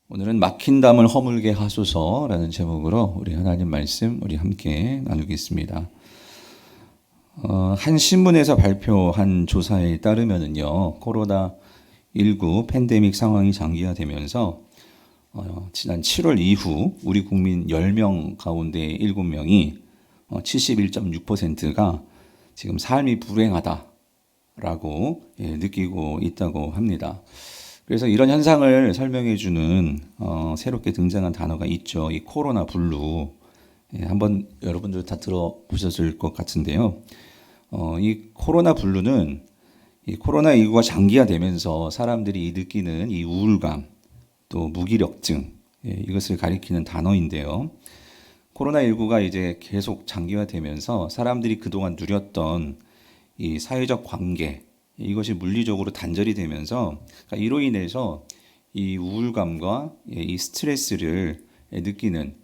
오늘은 막힌 담을 허물게 하소서라는 제목으로 우리 하나님 말씀 우리 함께 나누겠습니다. 한 신문에서 발표한 조사에 따르면은요, 코로나19 팬데믹 상황이 장기화되면서 지난 7월 이후 우리 국민 10명 가운데 7명이 71.6%가 지금 삶이 불행하다라고 느끼고 있다고 합니다. 그래서 이런 현상을 설명해 주는 새롭게 등장한 단어가 있죠. 이 코로나 블루. 한번 여러분들 다 들어보셨을 것 같은데요. 이 코로나 블루는 이 코로나19가 장기화되면서 사람들이 느끼는 이 우울감, 또 무기력증, 이것을 가리키는 단어인데요. 코로나19가 이제 계속 장기화되면서 사람들이 그동안 누렸던 이 사회적 관계, 이것이 물리적으로 단절이 되면서 그러니까 이로 인해서 이 우울감과 이 스트레스를 느끼는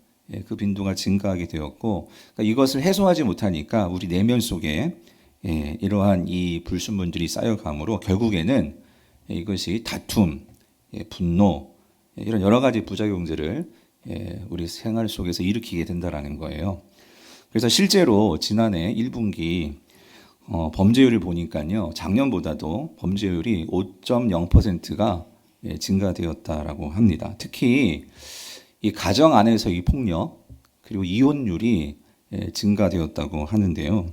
그 빈도가 증가하게 되었고, 그러니까 이것을 해소하지 못하니까 우리 내면 속에 이러한 이 불순물들이 쌓여감으로 결국에는 이것이 다툼, 분노, 이런 여러 가지 부작용들을 우리 생활 속에서 일으키게 된다라는 거예요. 그래서 실제로 지난해 1분기 범죄율을 보니까요, 작년보다도 범죄율이 5.0%가 증가되었다라고 합니다. 특히 이 가정 안에서의 폭력 그리고 이혼율이 증가되었다고 하는데요.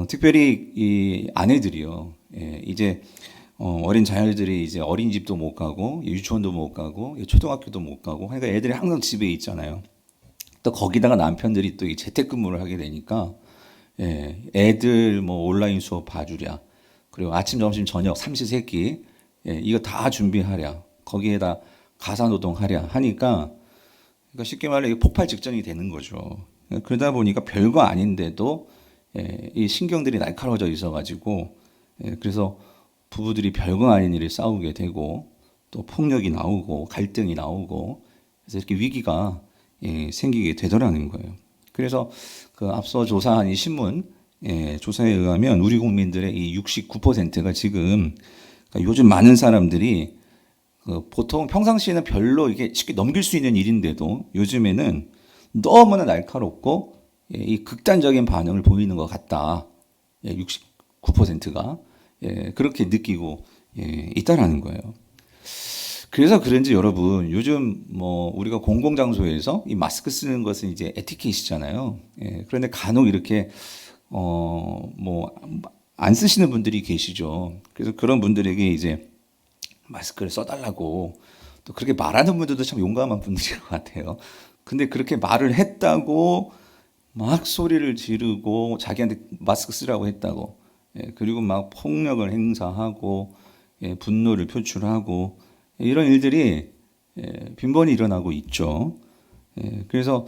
특별히 이 아내들이요, 이제 어린 자녀들이 이제 어린이집도 못 가고 유치원도 못 가고 초등학교도 못 가고, 그러니까 애들이 항상 집에 있잖아요. 또 거기다가 남편들이 또 이 재택근무를 하게 되니까 애들 뭐 온라인 수업 봐주랴, 그리고 아침, 점심, 저녁 삼시세끼 이거 다 준비하랴, 거기에다 가사노동하랴 하니까, 그러니까 쉽게 말해 이게 폭발 직전이 되는 거죠. 그러다 보니까 별거 아닌데도 이 신경들이 날카로워져 있어가지고, 그래서 부부들이 별거 아닌 일을 싸우게 되고 또 폭력이 나오고 갈등이 나오고, 그래서 이렇게 위기가 생기게 되더라는 거예요. 그래서 그 앞서 조사한 이 신문 조사에 의하면 우리 국민들의 이 69%가 지금, 그러니까 요즘 많은 사람들이 보통 평상시에는 별로 이게 쉽게 넘길 수 있는 일인데도 요즘에는 너무나 날카롭고 이 극단적인 반응을 보이는 것 같다. 69%가 그렇게 느끼고 있다라는 거예요. 그래서 그런지 여러분, 요즘 뭐 우리가 공공장소에서 이 마스크 쓰는 것은 이제 에티켓이잖아요. 그런데 간혹 이렇게 뭐 안 쓰시는 분들이 계시죠. 그래서 그런 분들에게 이제 마스크를 써달라고 또 그렇게 말하는 분들도 참 용감한 분들인 것 같아요. 근데 그렇게 말을 했다고 막 소리를 지르고 자기한테 마스크 쓰라고 했다고, 그리고 막 폭력을 행사하고 분노를 표출하고, 이런 일들이 빈번히 일어나고 있죠. 그래서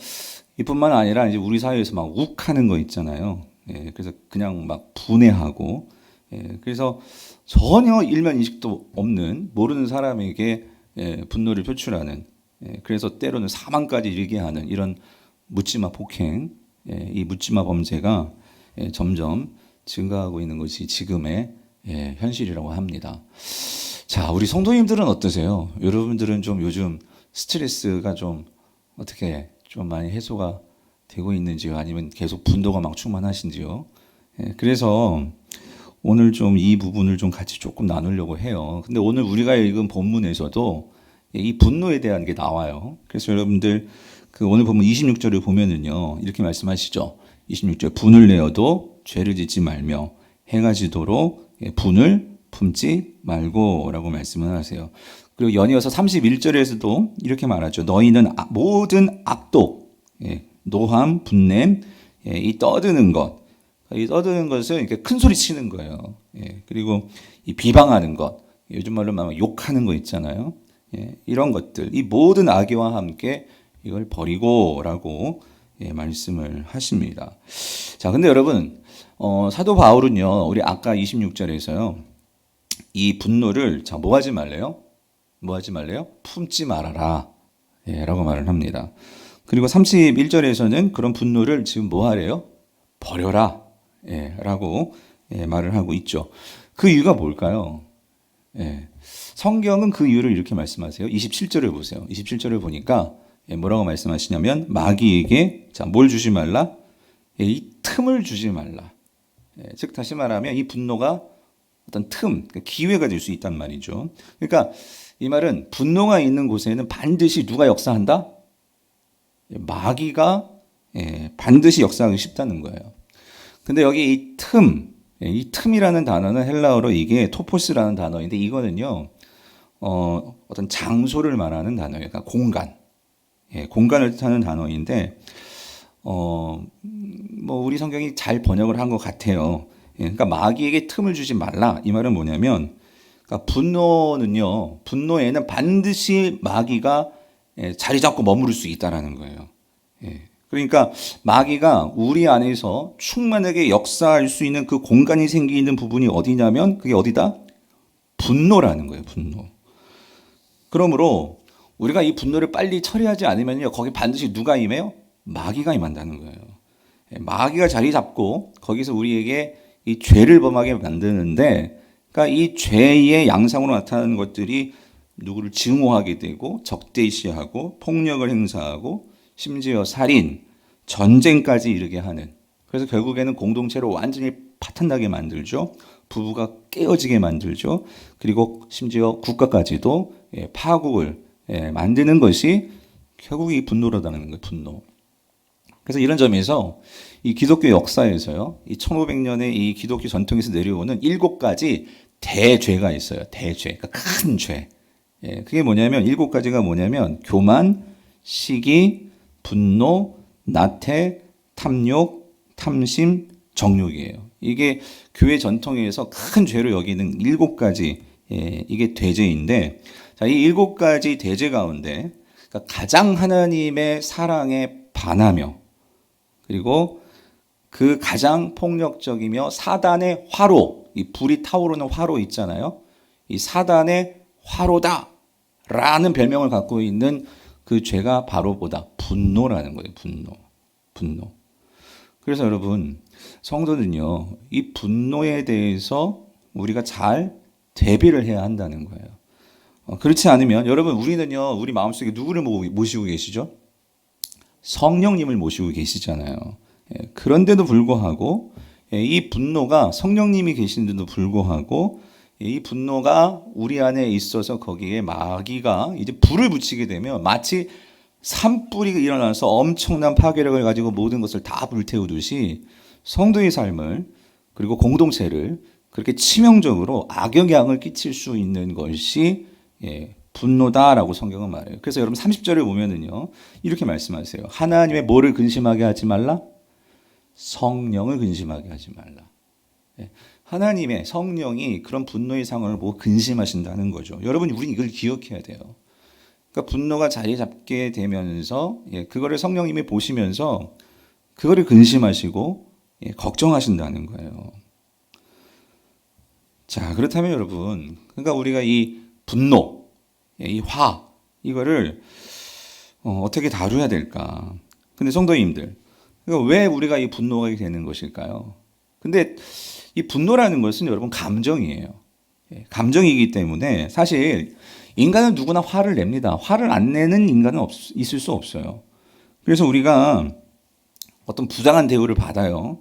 이뿐만 아니라 이제 우리 사회에서 막 욱하는 거 있잖아요. 그래서 그냥 막 분해하고, 그래서 전혀 일면 인식도 없는 모르는 사람에게 분노를 표출하는, 그래서 때로는 사망까지 이르게 하는 이런 묻지마 폭행, 이 묻지마 범죄가 점점 증가하고 있는 것이 지금의 현실이라고 합니다. 자, 우리 성도님들은 어떠세요? 여러분들은 좀 요즘 스트레스가 좀 어떻게 좀 많이 해소가 되고 있는지요? 아니면 계속 분노가 막 충만하신지요? 그래서 오늘 좀 이 부분을 좀 같이 조금 나누려고 해요. 근데 오늘 우리가 읽은 본문에서도 이 분노에 대한 게 나와요. 그래서 여러분들 그 오늘 본문 26절을 보면은요, 이렇게 말씀하시죠. 26절, 분을 내어도 죄를 짓지 말며 해가 지도록 분을 품지 말고 라고 말씀을 하세요. 그리고 연이어서 31절에서도 이렇게 말하죠. 너희는 모든 악독, 노함, 분냄, 이 떠드는 것, 이 떠드는 것은 이렇게 큰 소리 치는 거예요. 그리고 이 비방하는 것, 요즘 말로 말하면 욕하는 거 있잖아요. 이런 것들, 이 모든 악의와 함께 이걸 버리고라고 말씀을 하십니다. 자, 근데 여러분, 사도 바울은요, 우리 아까 26절에서요, 이 분노를 자, 뭐 하지 말래요? 뭐 하지 말래요? 품지 말아라. 라고 말을 합니다. 그리고 31절에서는 그런 분노를 지금 뭐 하래요? 버려라. 라고 말을 하고 있죠. 그 이유가 뭘까요? 성경은 그 이유를 이렇게 말씀하세요. 27절을 보세요. 27절을 보니까 뭐라고 말씀하시냐면 마귀에게 자, 뭘 주지 말라? 이 틈을 주지 말라. 즉 다시 말하면 이 분노가 어떤 틈, 기회가 될 수 있단 말이죠. 그러니까 이 말은 분노가 있는 곳에는 반드시 누가 역사한다? 마귀가 반드시 역사하기 쉽다는 거예요. 근데 여기 이 틈이라는 단어는 헬라어로 이게 토포스라는 단어인데 이거는요, 어떤 장소를 말하는 단어예요. 그러니까 공간을 뜻하는 단어인데, 뭐 우리 성경이 잘 번역을 한 것 같아요. 그러니까 마귀에게 틈을 주지 말라. 이 말은 뭐냐면, 그러니까 분노에는 반드시 마귀가 자리 잡고 머무를 수 있다라는 거예요. 그러니까 마귀가 우리 안에서 충만하게 역사할 수 있는 그 공간이 생기는 부분이 어디냐면 그게 어디다? 분노라는 거예요. 분노. 그러므로 우리가 이 분노를 빨리 처리하지 않으면요, 거기 반드시 누가 임해요? 마귀가 임한다는 거예요. 마귀가 자리 잡고 거기서 우리에게 이 죄를 범하게 만드는데, 그러니까 이 죄의 양상으로 나타나는 것들이 누구를 증오하게 되고 적대시하고 폭력을 행사하고 심지어 살인, 전쟁까지 이르게 하는, 그래서 결국에는 공동체로 완전히 파탄나게 만들죠. 부부가 깨어지게 만들죠. 그리고 심지어 국가까지도 파국을 만드는 것이 결국 이 분노라는 거예요. 분노. 그래서 이런 점에서 이 기독교 역사에서요, 이 1500년의 이 기독교 전통에서 내려오는 7가지 대죄가 있어요. 대죄, 그러니까 큰 죄. 그게 뭐냐면 7가지가 뭐냐면 교만, 시기, 분노, 나태, 탐욕, 탐심, 정욕이에요. 이게 교회 전통에서 큰 죄로 여기는 7가지 이게 대죄인데, 자, 이 7가지 대죄 가운데 그러니까 가장 하나님의 사랑에 반하며, 그리고 그 가장 폭력적이며 사단의 화로, 이 불이 타오르는 화로 있잖아요. 이 사단의 화로다라는 별명을 갖고 있는 그 죄가 바로 뭐다? 분노라는 거예요. 분노. 그래서 여러분, 성도는요, 이 분노에 대해서 우리가 잘 대비를 해야 한다는 거예요. 그렇지 않으면 여러분, 우리는요, 우리 마음속에 누구를 모시고 계시죠? 성령님을 모시고 계시잖아요. 그런데도 불구하고 이 분노가 성령님이 계신데도 불구하고 이 분노가 우리 안에 있어서 거기에 마귀가 이제 불을 붙이게 되면 마치 산불이 일어나서 엄청난 파괴력을 가지고 모든 것을 다 불태우듯이 성도의 삶을 그리고 공동체를 그렇게 치명적으로 악영향을 끼칠 수 있는 것이 분노다라고 성경은 말해요. 그래서 여러분 30절을 보면은요, 이렇게 말씀하세요. 하나님의 뭐를 근심하게 하지 말라? 성령을 근심하게 하지 말라. 하나님의 성령이 그런 분노의 상황을 보고 근심하신다는 거죠. 여러분, 우리는 이걸 기억해야 돼요. 그러니까 분노가 자리 잡게 되면서 그거를 성령님이 보시면서 그거를 근심하시고 걱정하신다는 거예요. 자, 그렇다면 여러분, 그러니까 우리가 이 분노, 이 화, 이거를 어떻게 다루어야 될까? 근데 성도님들, 그러니까 왜 우리가 이 분노가 되는 것일까요? 근데 이 분노라는 것은 여러분 감정이에요. 감정이기 때문에 사실 인간은 누구나 화를 냅니다. 화를 안 내는 인간은 있을 수 없어요. 그래서 우리가 어떤 부당한 대우를 받아요.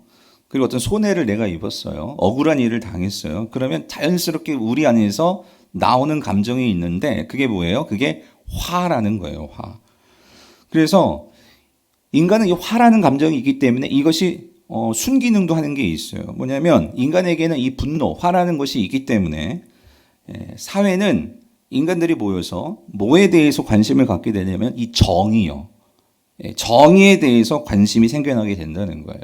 그리고 어떤 손해를 내가 입었어요. 억울한 일을 당했어요. 그러면 자연스럽게 우리 안에서 나오는 감정이 있는데 그게 뭐예요? 그게 화라는 거예요. 화. 그래서 인간은 이 화라는 감정이 있기 때문에 이것이 순기능도 하는 게 있어요. 뭐냐면 인간에게는 이 분노, 화라는 것이 있기 때문에 사회는 인간들이 모여서 뭐에 대해서 관심을 갖게 되냐면 이 정의요. 정의에 대해서 관심이 생겨나게 된다는 거예요.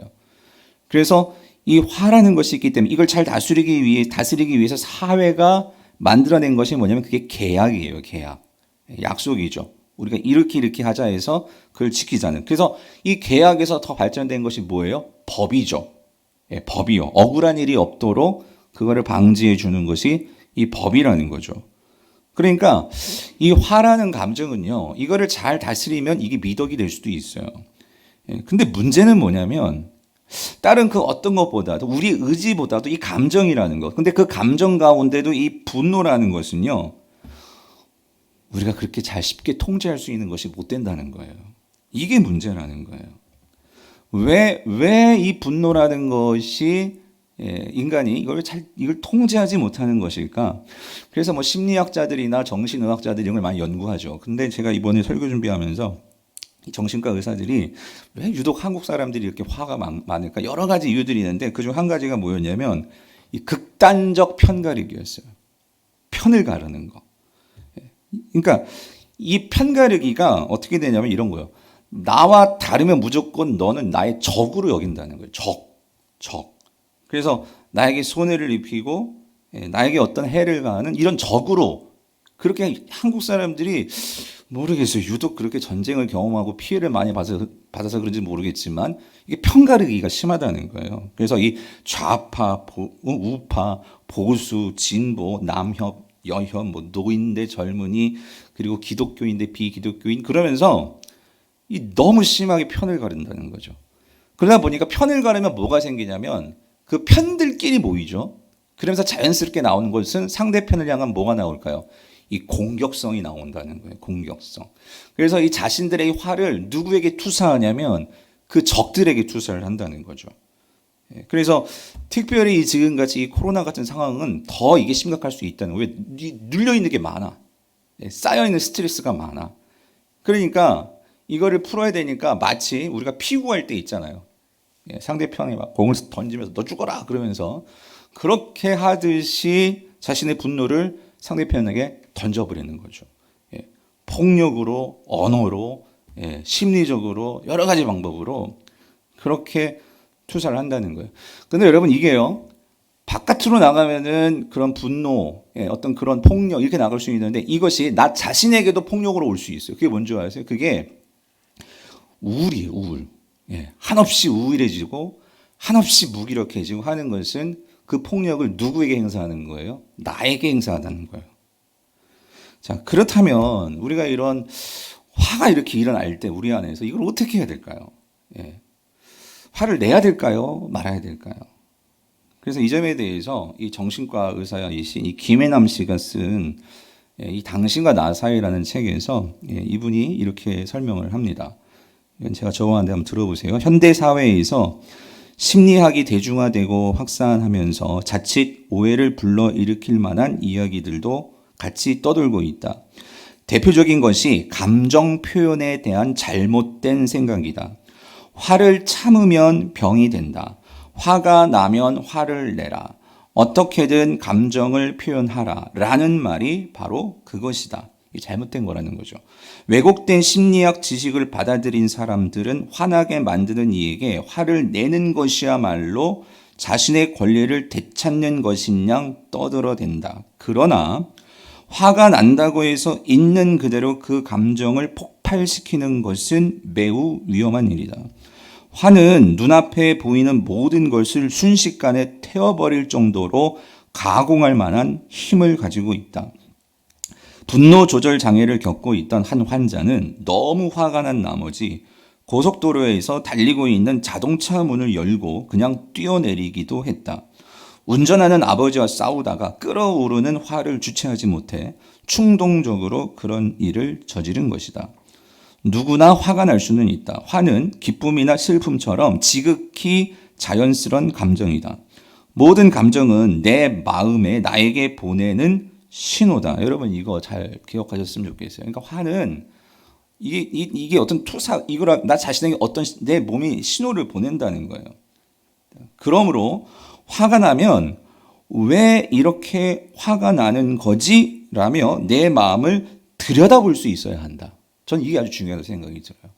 그래서 이 화라는 것이 있기 때문에 이걸 잘 다스리기 위해서 사회가 만들어낸 것이 뭐냐면 그게 계약이에요. 계약. 약속이죠. 우리가 이렇게 하자 해서 그걸 지키자는. 그래서 이 계약에서 더 발전된 것이 뭐예요? 법이죠. 법이요. 억울한 일이 없도록 그거를 방지해 주는 것이 이 법이라는 거죠. 그러니까 이 화라는 감정은요, 이거를 잘 다스리면 이게 미덕이 될 수도 있어요. 근데 문제는 뭐냐면 다른 그 어떤 것보다도 우리 의지보다도 이 감정이라는 것. 근데 그 감정 가운데도 이 분노라는 것은요. 우리가 그렇게 잘 쉽게 통제할 수 있는 것이 못 된다는 거예요. 이게 문제라는 거예요. 왜 이 분노라는 것이 인간이 이걸 통제하지 못하는 것일까? 그래서 뭐 심리학자들이나 정신의학자들이 이런 걸 많이 연구하죠. 근데 제가 이번에 설교 준비하면서 정신과 의사들이 왜 유독 한국 사람들이 이렇게 화가 많을까? 여러 가지 이유들이 있는데 그중 한 가지가 뭐였냐면 이 극단적 편가르기였어요. 편을 가르는 거. 그러니까 이 편가르기가 어떻게 되냐면 이런 거예요. 나와 다르면 무조건 너는 나의 적으로 여긴다는 거예요. 적. 그래서 나에게 손해를 입히고 나에게 어떤 해를 가하는 이런 적으로 그렇게 한국 사람들이 모르겠어요. 유독 그렇게 전쟁을 경험하고 피해를 많이 받아서 그런지 모르겠지만 이게 편가르기가 심하다는 거예요. 그래서 이 좌파, 우파, 보수, 진보, 남협, 여협, 뭐 노인 대 젊은이 그리고 기독교인 대 비기독교인 그러면서 이 너무 심하게 편을 가른다는 거죠. 그러다 보니까 편을 가르면 뭐가 생기냐면 그 편들끼리 모이죠. 그러면서 자연스럽게 나오는 것은 상대편을 향한 뭐가 나올까요? 이 공격성이 나온다는 거예요. 공격성. 그래서 이 자신들의 화를 누구에게 투사하냐면 그 적들에게 투사를 한다는 거죠. 그래서 특별히 지금같이 이 코로나 같은 상황은 더 이게 심각할 수 있다는 거예요. 왜? 눌려있는 게 많아. 쌓여있는 스트레스가 많아. 그러니까 이거를 풀어야 되니까 마치 우리가 피구할 때 있잖아요. 상대편에 막 공을 던지면서 너 죽어라 그러면서 그렇게 하듯이 자신의 분노를 상대편에게 던져버리는 거죠. 폭력으로, 언어로, 심리적으로 여러 가지 방법으로 그렇게 투사를 한다는 거예요. 근데 여러분 이게요. 바깥으로 나가면은 그런 분노, 어떤 그런 폭력 이렇게 나갈 수 있는데 이것이 나 자신에게도 폭력으로 올 수 있어요. 그게 뭔지 아세요? 그게 우울이에요. 우울. 한없이 우울해지고 한없이 무기력해지고 하는 것은 그 폭력을 누구에게 행사하는 거예요? 나에게 행사하는 거예요. 자, 그렇다면 우리가 이런 화가 이렇게 일어날 때 우리 안에서 이걸 어떻게 해야 될까요? 화를 내야 될까요? 말아야 될까요? 그래서 이 점에 대해서 이 정신과 의사이신 이 김혜남 씨가 쓴 이 당신과 나 사이라는 책에서 이분이 이렇게 설명을 합니다. 이건 제가 적어왔는데 한번 들어보세요. 현대 사회에서 심리학이 대중화되고 확산하면서 자칫 오해를 불러일으킬 만한 이야기들도 같이 떠돌고 있다. 대표적인 것이 감정 표현에 대한 잘못된 생각이다. 화를 참으면 병이 된다. 화가 나면 화를 내라. 어떻게든 감정을 표현하라. 라는 말이 바로 그것이다. 잘못된 거라는 거죠. 왜곡된 심리학 지식을 받아들인 사람들은 화나게 만드는 이에게 화를 내는 것이야말로 자신의 권리를 되찾는 것인 양 떠들어댄다. 그러나 화가 난다고 해서 있는 그대로 그 감정을 폭발시키는 것은 매우 위험한 일이다. 화는 눈앞에 보이는 모든 것을 순식간에 태워버릴 정도로 가공할 만한 힘을 가지고 있다. 분노 조절 장애를 겪고 있던 한 환자는 너무 화가 난 나머지 고속도로에서 달리고 있는 자동차 문을 열고 그냥 뛰어내리기도 했다. 운전하는 아버지와 싸우다가 끓어오르는 화를 주체하지 못해 충동적으로 그런 일을 저지른 것이다. 누구나 화가 날 수는 있다. 화는 기쁨이나 슬픔처럼 지극히 자연스러운 감정이다. 모든 감정은 내 마음에 나에게 보내는 신호다. 여러분 이거 잘 기억하셨으면 좋겠어요. 그러니까 화는 이게 어떤 투사, 이거라 나 자신에게 어떤 내 몸이 신호를 보낸다는 거예요. 그러므로 화가 나면 왜 이렇게 화가 나는 거지? 라며 내 마음을 들여다볼 수 있어야 한다. 전 이게 아주 중요하다고 생각이 들어요.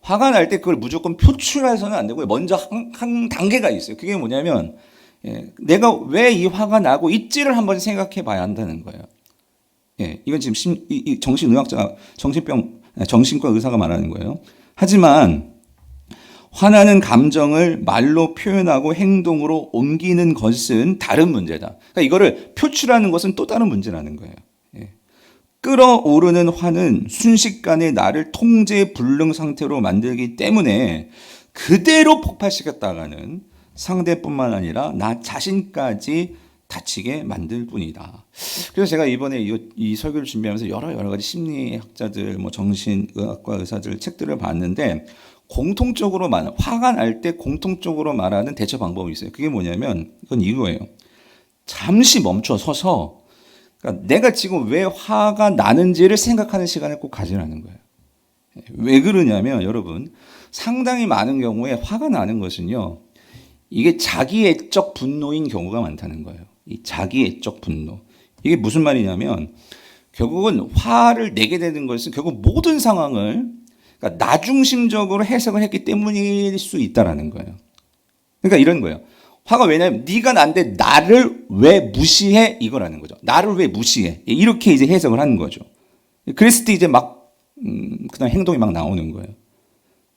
화가 날 때 그걸 무조건 표출해서는 안 되고요. 먼저 한 단계가 있어요. 그게 뭐냐면 내가 왜 이 화가 나고 있지를 한번 생각해 봐야 한다는 거예요. 이건 지금 이 정신의학자, 정신과 의사가 말하는 거예요. 하지만 화나는 감정을 말로 표현하고 행동으로 옮기는 것은 다른 문제다. 그러니까 이거를 표출하는 것은 또 다른 문제라는 거예요. 끓어오르는 화는 순식간에 나를 통제 불능 상태로 만들기 때문에 그대로 폭발시켰다가는 상대뿐만 아니라 나 자신까지 다치게 만들 뿐이다. 그래서 제가 이번에 이 설교를 준비하면서 여러 가지 심리학자들, 뭐 정신의학과 의사들 책들을 봤는데 공통적으로 화가 날 때 공통적으로 말하는 대처 방법이 있어요. 그게 뭐냐면 그건 이거예요. 잠시 멈춰 서서 그러니까 내가 지금 왜 화가 나는지를 생각하는 시간을 꼭 가지라는 거예요. 왜 그러냐면 여러분 상당히 많은 경우에 화가 나는 것은요. 이게 자기애적 분노인 경우가 많다는 거예요. 이 자기애적 분노. 이게 무슨 말이냐면 결국은 화를 내게 되는 것은 결국 모든 상황을 그러니까 나 중심적으로 해석을 했기 때문일 수 있다라는 거예요. 그러니까 이런 거예요. 화가 왜냐면 네가 난데 나를 왜 무시해 이거라는 거죠. 나를 왜 무시해 이렇게 이제 해석을 하는 거죠. 그랬을 때 이제 막 그냥 행동이 막 나오는 거예요.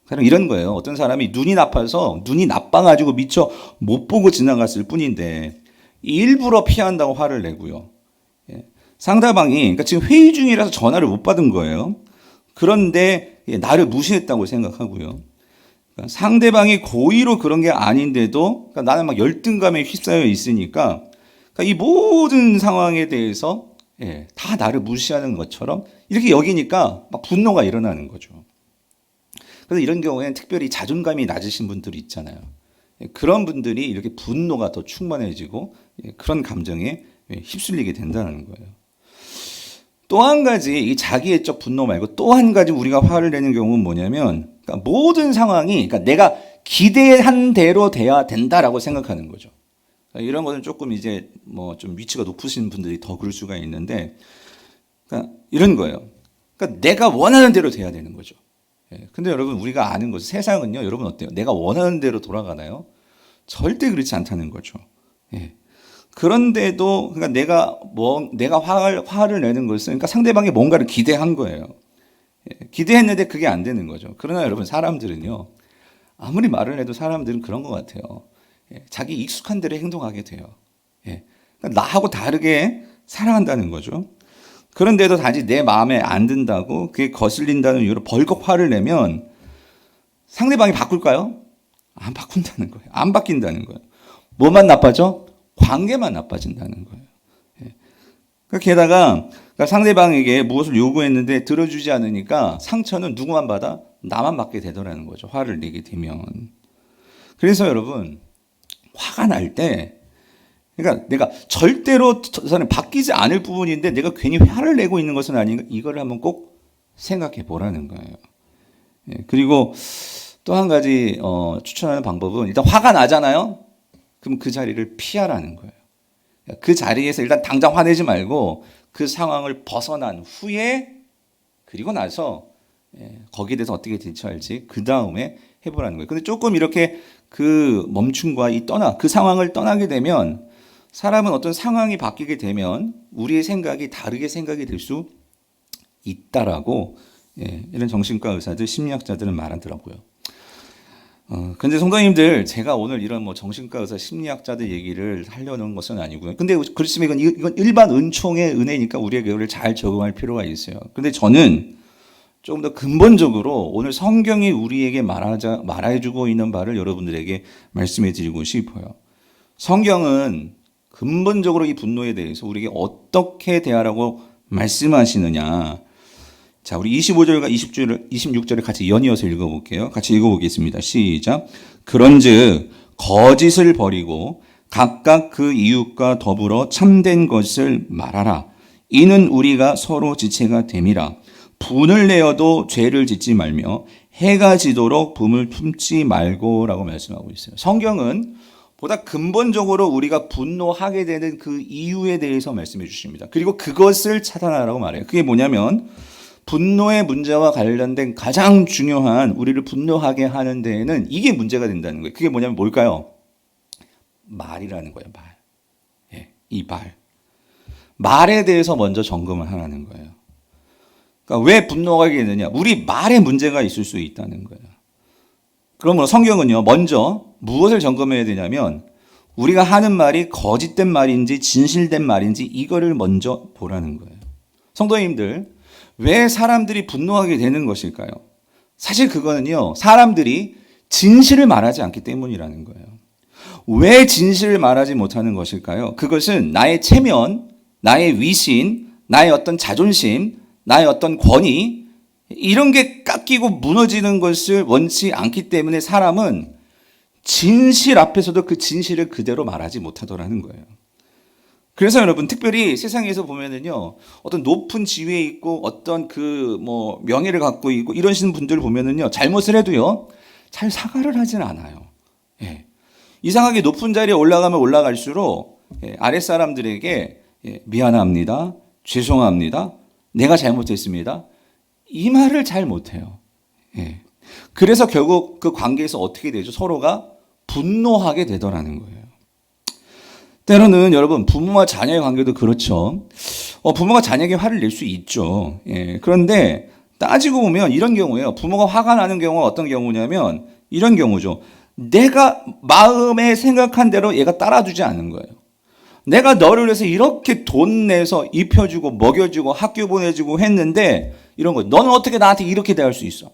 그냥 이런 거예요. 어떤 사람이 눈이 나빠서 눈이 나빠가지고 미처 못 보고 지나갔을 뿐인데 일부러 피한다고 화를 내고요. 상대방이 그러니까 지금 회의 중이라서 전화를 못 받은 거예요. 그런데 나를 무시했다고 생각하고요. 그러니까 상대방이 고의로 그런 게 아닌데도 그러니까 나는 막 열등감에 휩싸여 있으니까 그러니까 이 모든 상황에 대해서 다 나를 무시하는 것처럼 이렇게 여기니까 막 분노가 일어나는 거죠. 그래서 이런 경우에는 특별히 자존감이 낮으신 분들이 있잖아요. 그런 분들이 이렇게 분노가 더 충만해지고 그런 감정에 휩쓸리게 된다는 거예요. 또 한 가지 이 자기애적 분노 말고 또 한 가지 우리가 화를 내는 경우는 뭐냐면 그러니까 모든 상황이 그러니까 내가 기대한 대로 돼야 된다라고 생각하는 거죠. 그러니까 이런 것은 조금 이제 뭐 좀 위치가 높으신 분들이 더 그럴 수가 있는데 그러니까 이런 거예요. 그러니까 내가 원하는 대로 돼야 되는 거죠. 근데 여러분 우리가 아는 것은 세상은요. 여러분 어때요? 내가 원하는 대로 돌아가나요? 절대 그렇지 않다는 거죠. 그런데도 그러니까 내가 화를 내는 것은 그러니까 상대방이 뭔가를 기대한 거예요. 기대했는데 그게 안 되는 거죠. 그러나 여러분 사람들은요. 아무리 말을 해도 사람들은 그런 것 같아요. 자기 익숙한 대로 행동하게 돼요. 그러니까 나하고 다르게 살아간다는 거죠. 그런데도 단지 내 마음에 안 든다고 그게 거슬린다는 이유로 벌컥 화를 내면 상대방이 바꿀까요? 안 바꾼다는 거예요. 안 바뀐다는 거예요. 뭐만 나빠져? 관계만 나빠진다는 거예요. 게다가 상대방에게 무엇을 요구했는데 들어주지 않으니까 상처는 누구만 받아? 나만 받게 되더라는 거죠. 화를 내게 되면. 그래서 여러분 화가 날 때 그러니까 내가 절대로 저는 바뀌지 않을 부분인데 내가 괜히 화를 내고 있는 것은 아닌가 이거를 한번 꼭 생각해 보라는 거예요. 그리고 또 한 가지 추천하는 방법은 일단 화가 나잖아요. 그럼 그 자리를 피하라는 거예요. 그 자리에서 일단 당장 화내지 말고 그 상황을 벗어난 후에 그리고 나서 거기에 대해서 어떻게 대처할지 그 다음에 해보라는 거예요. 근데 조금 이렇게 그 멈춤과 그 상황을 떠나게 되면 사람은 어떤 상황이 바뀌게 되면 우리의 생각이 다르게 생각이 될 수 있다라고 이런 정신과 의사들, 심리학자들은 말하더라고요. 근데 성도님들 제가 오늘 이런 뭐 정신과 의사, 심리학자들 얘기를 하려는 것은 아니고요. 근데 그렇지만 이건 일반 은총의 은혜니까 우리에게 이걸 잘 적응할 필요가 있어요. 근데 저는 조금 더 근본적으로 오늘 성경이 우리에게 말해주고 있는 바를 여러분들에게 말씀해 드리고 싶어요. 성경은 근본적으로 이 분노에 대해서 우리에게 어떻게 대하라고 말씀하시느냐. 자, 우리 25절과 26절을 같이 연이어서 읽어볼게요. 같이 읽어보겠습니다. 시작. 그런즉 거짓을 버리고 각각 그 이웃과 더불어 참된 것을 말하라. 이는 우리가 서로 지체가 됨이라. 분을 내어도 죄를 짓지 말며 해가 지도록 분을 품지 말고라고 말씀하고 있어요. 성경은 보다 근본적으로 우리가 분노하게 되는 그 이유에 대해서 말씀해 주십니다. 그리고 그것을 차단하라고 말해요. 그게 뭐냐면 분노의 문제와 관련된 가장 중요한 우리를 분노하게 하는 데에는 이게 문제가 된다는 거예요. 그게 뭐냐면 뭘까요? 말이라는 거예요. 말. 이 말. 말에 대해서 먼저 점검을 하라는 거예요. 그러니까 왜 분노하게 되느냐? 우리 말에 문제가 있을 수 있다는 거예요. 그러므로 성경은요, 먼저 무엇을 점검해야 되냐면 우리가 하는 말이 거짓된 말인지 진실된 말인지 이거를 먼저 보라는 거예요. 성도님들, 왜 사람들이 분노하게 되는 것일까요? 사실 그거는요, 사람들이 진실을 말하지 않기 때문이라는 거예요. 왜 진실을 말하지 못하는 것일까요? 그것은 나의 체면, 나의 위신, 나의 어떤 자존심, 나의 어떤 권위, 이런 게 깎이고 무너지는 것을 원치 않기 때문에 사람은 진실 앞에서도 그 진실을 그대로 말하지 못하더라는 거예요. 그래서 여러분, 특별히 세상에서 보면은요, 어떤 높은 지위에 있고 어떤 명예를 갖고 있고 이러시는 분들 보면은요, 잘못을 해도요, 잘 사과를 하진 않아요. 예. 이상하게 높은 자리에 올라가면 올라갈수록 아랫사람들에게 미안합니다. 죄송합니다. 내가 잘못했습니다. 이 말을 잘 못해요. 예. 그래서 결국 그 관계에서 어떻게 되죠? 서로가 분노하게 되더라는 거예요. 때로는 여러분, 부모와 자녀의 관계도 그렇죠. 부모가 자녀에게 화를 낼 수 있죠. 예. 그런데 따지고 보면 이런 경우예요. 부모가 화가 나는 경우가 어떤 경우냐면 이런 경우죠. 내가 마음에 생각한 대로 얘가 따라주지 않는 거예요. 내가 너를 위해서 이렇게 돈 내서 입혀주고 먹여주고 학교 보내주고 했는데 이런 거, 너는 어떻게 나한테 이렇게 대할 수 있어?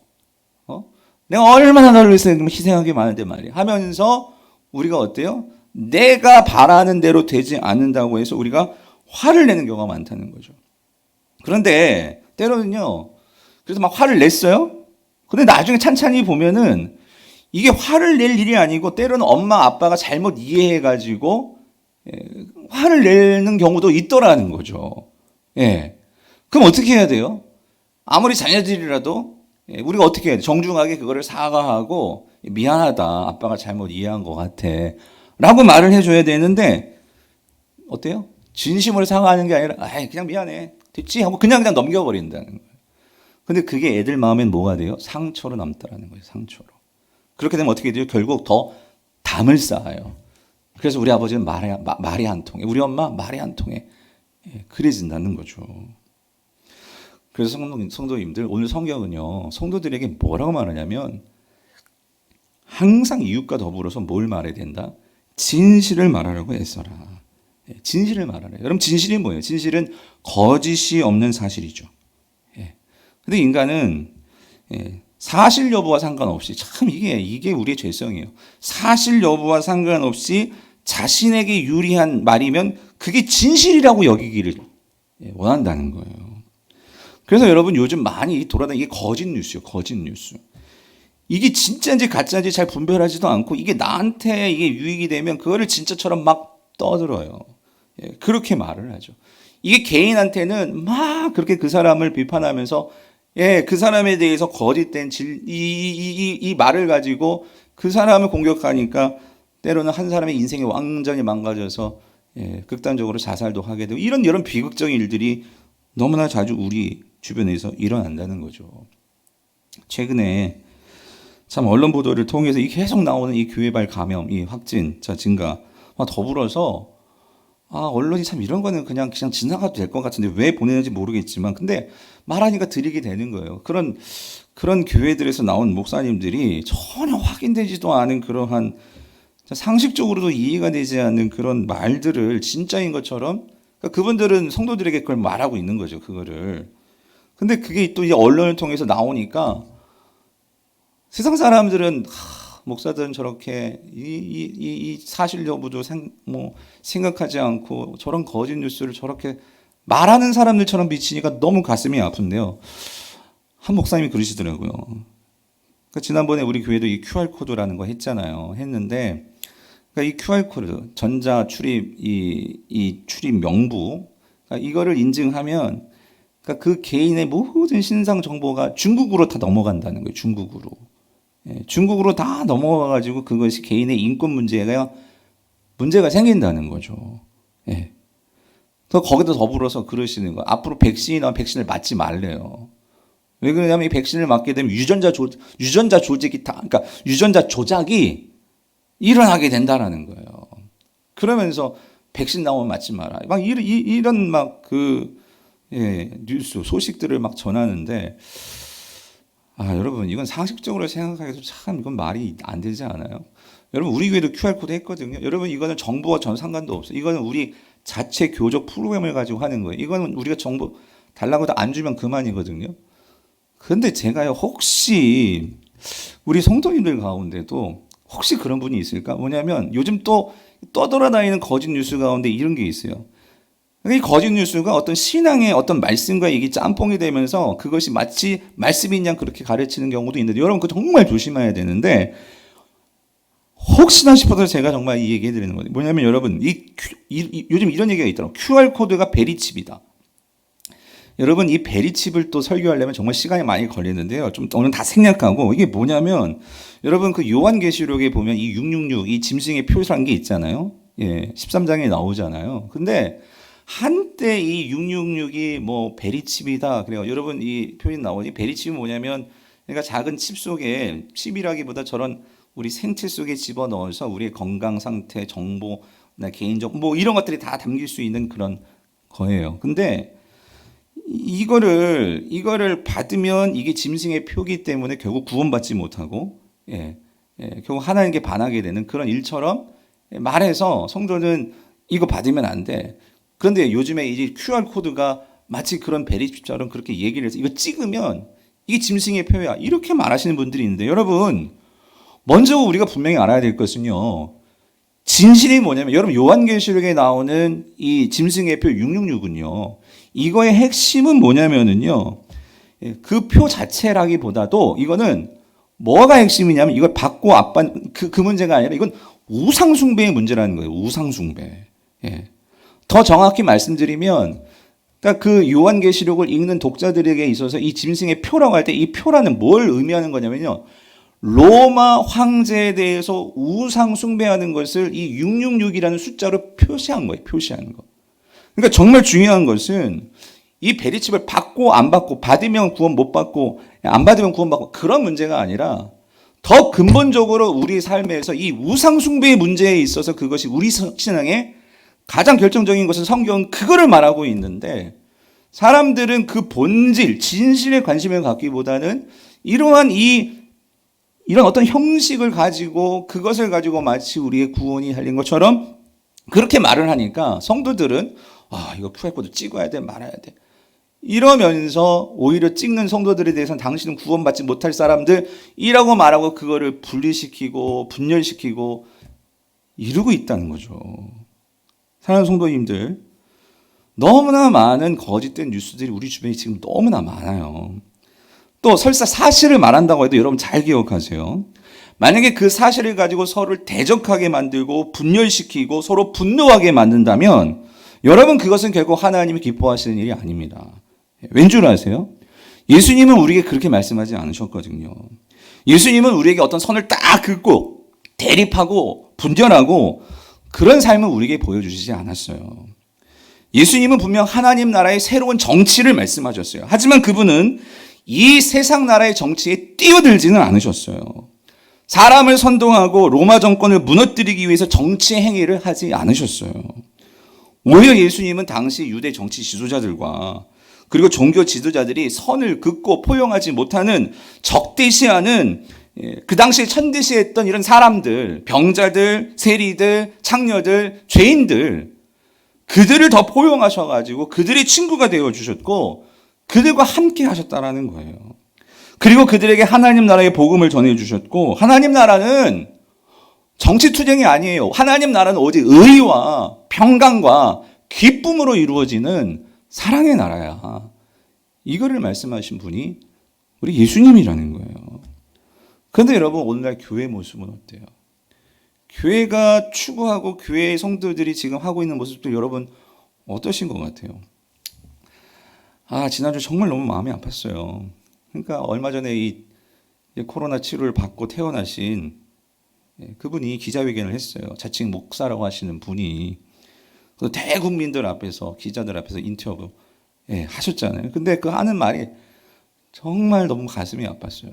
내가 얼마나 너를 위해서 희생한 게 많은데 말이야. 하면서 우리가 어때요? 내가 바라는 대로 되지 않는다고 해서 우리가 화를 내는 경우가 많다는 거죠. 그런데 때로는요, 그래서 막 화를 냈어요? 근데 나중에 찬찬히 보면은 이게 화를 낼 일이 아니고 때로는 엄마 아빠가 잘못 이해해가지고 화를 내는 경우도 있더라는 거죠. 예. 그럼 어떻게 해야 돼요? 아무리 자녀들이라도 우리가 어떻게 해야 돼? 정중하게 그거를 사과하고 미안하다. 아빠가 잘못 이해한 것 같아. 라고 말을 해줘야 되는데 어때요? 진심으로 사과하는 게 아니라 그냥 미안해. 됐지? 하고 그냥 넘겨버린다는 거예요. 근데 그게 애들 마음엔 뭐가 돼요? 상처로 남더라는 거예요. 상처로. 그렇게 되면 어떻게 돼요? 결국 더 담을 쌓아요. 그래서 우리 아버지는 말이 안 통해. 우리 엄마 말이 안 통해. 그래진다는 거죠. 그래서 성도님들, 오늘 성경은요, 성도들에게 뭐라고 말하냐면 항상 이웃과 더불어서 뭘 말해야 된다? 진실을 말하라고 애써라. 진실을 말하라. 여러분, 진실이 뭐예요? 진실은 거짓이 없는 사실이죠. 근데 인간은 사실 여부와 상관없이, 참 이게 우리의 죄성이에요. 사실 여부와 상관없이 자신에게 유리한 말이면 그게 진실이라고 여기기를 원한다는 거예요. 그래서 여러분, 요즘 많이 돌아다니는 이게 거짓 뉴스예요. 거짓 뉴스. 이게 진짜인지 가짜인지 잘 분별하지도 않고 이게 나한테 이게 유익이 되면 그거를 진짜처럼 막 떠들어요. 그렇게 말을 하죠. 이게 개인한테는 막 그렇게 그 사람을 비판하면서 그 사람에 대해서 거짓된 이 말을 가지고 그 사람을 공격하니까 때로는 한 사람의 인생이 완전히 망가져서 극단적으로 자살도 하게 되고 이런 비극적인 일들이 너무나 자주 우리 주변에서 일어난다는 거죠. 최근에 참 언론 보도를 통해서 계속 나오는 이 교회발 감염, 이 확진자 증가 더불어서 언론이 참 이런 거는 그냥 지나가도 될 것 같은데 왜 보내는지 모르겠지만 근데 말하니까 드리게 되는 거예요. 그런 교회들에서 나온 목사님들이 전혀 확인되지도 않은 그러한 상식적으로도 이해가 되지 않는 그런 말들을 진짜인 것처럼 그분들은 성도들에게 그걸 말하고 있는 거죠. 그거를. 근데 그게 또 이 언론을 통해서 나오니까 세상 사람들은 목사들은 저렇게 이 사실 여부도 생각하지 않고 저런 거짓 뉴스를 저렇게 말하는 사람들처럼 비치니까 너무 가슴이 아픈데요. 한 목사님이 그러시더라고요. 그러니까 지난번에 우리 교회도 이 QR코드라는 거 했는데 그러니까 이 QR코드, 전자 출입, 이 출입 명부, 그러니까 이거를 인증하면 그러니까 그 개인의 모든 신상 정보가 중국으로 다 넘어간다는 거예요. 중국으로 다 넘어가가지고 그것이 개인의 인권 문제가 생긴다는 거죠. 또 거기다 더불어서 그러시는 거. 앞으로 백신을 맞지 말래요. 왜 그러냐면 이 백신을 맞게 되면 유전자 조직이 그러니까 유전자 조작이 일어나게 된다라는 거예요. 그러면서 백신 나오면 맞지 마라. 막 이런 뉴스 소식들을 막 전하는데 여러분 이건 상식적으로 생각하기도 참 이건 말이 안 되지 않아요? 여러분 우리 교회도 QR코드 했거든요. 여러분 이거는 정부와 전 상관도 없어요. 이거는 우리 자체 교적 프로그램을 가지고 하는 거예요. 이거는 우리가 정보 달라고 안 주면 그만이거든요. 근데 제가요 혹시 우리 성도님들 가운데도 혹시 그런 분이 있을까? 뭐냐면 요즘 또 떠돌아다니는 거짓 뉴스 가운데 이런 게 있어요. 이 거짓 뉴스가 어떤 신앙의 어떤 말씀과 이게 짬뽕이 되면서 그것이 마치 말씀인 양 그렇게 가르치는 경우도 있는데 여러분 그 정말 조심해야 되는데 혹시나 싶어서 제가 정말 이 얘기 해드리는 거예요. 뭐냐면 여러분 요즘 이런 얘기가 있더라고요. QR코드가 베리칩이다. 여러분 이 베리칩을 또 설교하려면 정말 시간이 많이 걸리는데요. 좀 오늘 다 생략하고 이게 뭐냐면 여러분 그 요한계시록에 보면 이 666 이 짐승의 표시라는 게 있잖아요. 예, 13장에 나오잖아요. 근데 한때 이 666이 뭐 베리칩이다. 그래요. 여러분 이 표현 나오니 베리칩은 뭐냐면 그러니까 작은 칩 속에 칩이라기보다 저런 우리 생체 속에 집어넣어서 우리의 건강 상태, 정보, 개인정보 뭐 이런 것들이 다 담길 수 있는 그런 거예요. 근데 이거를 받으면 이게 짐승의 표기 때문에 결국 구원받지 못하고 결국 하나님께 반하게 되는 그런 일처럼 말해서 성도는 이거 받으면 안 돼. 그런데 요즘에 이제 QR 코드가 마치 그런 베리칩처럼 그렇게 얘기를 해서 이거 찍으면 이게 짐승의 표야 이렇게 말하시는 분들이 있는데 여러분 먼저 우리가 분명히 알아야 될 것은요. 진실이 뭐냐면 여러분 요한계시록에 나오는 이 짐승의 표 666은요. 이거의 핵심은 뭐냐면은요. 그 표 자체라기보다도 이거는 뭐가 핵심이냐면 이걸 받고 그 문제가 아니라 이건 우상숭배의 문제라는 거예요. 우상숭배. 더 정확히 말씀드리면 그러니까 그 요한계시록을 읽는 독자들에게 있어서 이 짐승의 표라고 할 때 이 표라는 뭘 의미하는 거냐면요. 로마 황제에 대해서 우상 숭배하는 것을 이 666이라는 숫자로 표시한 거예요. 표시하는 거. 그러니까 정말 중요한 것은 이 베리칩을 받고 안 받고 받으면 구원 못 받고 안 받으면 구원 받고 그런 문제가 아니라 더 근본적으로 우리 삶에서 이 우상 숭배의 문제에 있어서 그것이 우리 신앙의 가장 결정적인 것은 성경은 그거를 말하고 있는데 사람들은 그 본질, 진실에 관심을 갖기보다는 이런 어떤 형식을 가지고 그것을 가지고 마치 우리의 구원이 달린 것처럼 그렇게 말을 하니까 성도들은 이거 QR코드 찍어야 돼 말아야 돼 이러면서 오히려 찍는 성도들에 대해서는 당신은 구원받지 못할 사람들이라고 말하고 그거를 분리시키고 분열시키고 이러고 있다는 거죠. 사랑하는 성도님들 너무나 많은 거짓된 뉴스들이 우리 주변에 지금 너무나 많아요. 또 설사 사실을 말한다고 해도 여러분 잘 기억하세요. 만약에 그 사실을 가지고 서로를 대적하게 만들고 분열시키고 서로 분노하게 만든다면 여러분 그것은 결국 하나님이 기뻐하시는 일이 아닙니다. 왠 줄 아세요? 예수님은 우리에게 그렇게 말씀하지 않으셨거든요. 예수님은 우리에게 어떤 선을 딱 긋고 대립하고 분열하고 그런 삶을 우리에게 보여주시지 않았어요. 예수님은 분명 하나님 나라의 새로운 정치를 말씀하셨어요. 하지만 그분은 이 세상 나라의 정치에 뛰어들지는 않으셨어요. 사람을 선동하고 로마 정권을 무너뜨리기 위해서 정치 행위를 하지 않으셨어요. 오히려 예수님은 당시 유대 정치 지도자들과 그리고 종교 지도자들이 선을 긋고 포용하지 못하는 적대시하는 그 당시에 천대시했던 이런 사람들, 병자들, 세리들, 창녀들, 죄인들 그들을 더 포용하셔가지고 그들의 친구가 되어주셨고 그들과 함께 하셨다라는 거예요. 그리고 그들에게 하나님 나라의 복음을 전해주셨고 하나님 나라는 정치투쟁이 아니에요. 하나님 나라는 오직 의와 평강과 기쁨으로 이루어지는 사랑의 나라야. 이거를 말씀하신 분이 우리 예수님이라는 거예요. 그런데 여러분 오늘날 교회 모습은 어때요? 교회가 추구하고 교회의 성도들이 지금 하고 있는 모습도 여러분 어떠신 것 같아요? 지난주 정말 너무 마음이 아팠어요. 그러니까 얼마 전에 이 코로나 치료를 받고 퇴원하신 그분이 기자회견을 했어요. 자칭 목사라고 하시는 분이 대국민들 앞에서 기자들 앞에서 인터뷰 하셨잖아요. 근데 그 하는 말이 정말 너무 가슴이 아팠어요.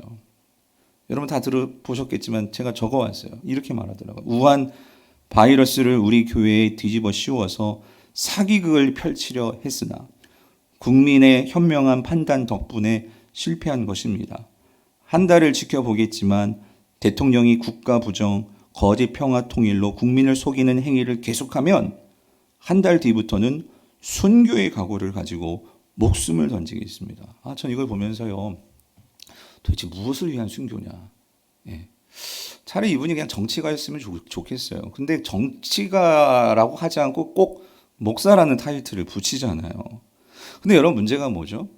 여러분 다 들어보셨겠지만 제가 적어왔어요. 이렇게 말하더라고요. 우한 바이러스를 우리 교회에 뒤집어 씌워서 사기극을 펼치려 했으나 국민의 현명한 판단 덕분에 실패한 것입니다. 한 달을 지켜보겠지만 대통령이 국가 부정, 거짓 평화 통일로 국민을 속이는 행위를 계속하면 한 달 뒤부터는 순교의 각오를 가지고 목숨을 던지겠습니다. 전 이걸 보면서요. 도대체 무엇을 위한 순교냐? 예. 차라리 이분이 그냥 정치가였으면 좋겠어요. 근데 정치가라고 하지 않고 꼭 목사라는 타이틀을 붙이잖아요. 근데 여러분 문제가 뭐죠?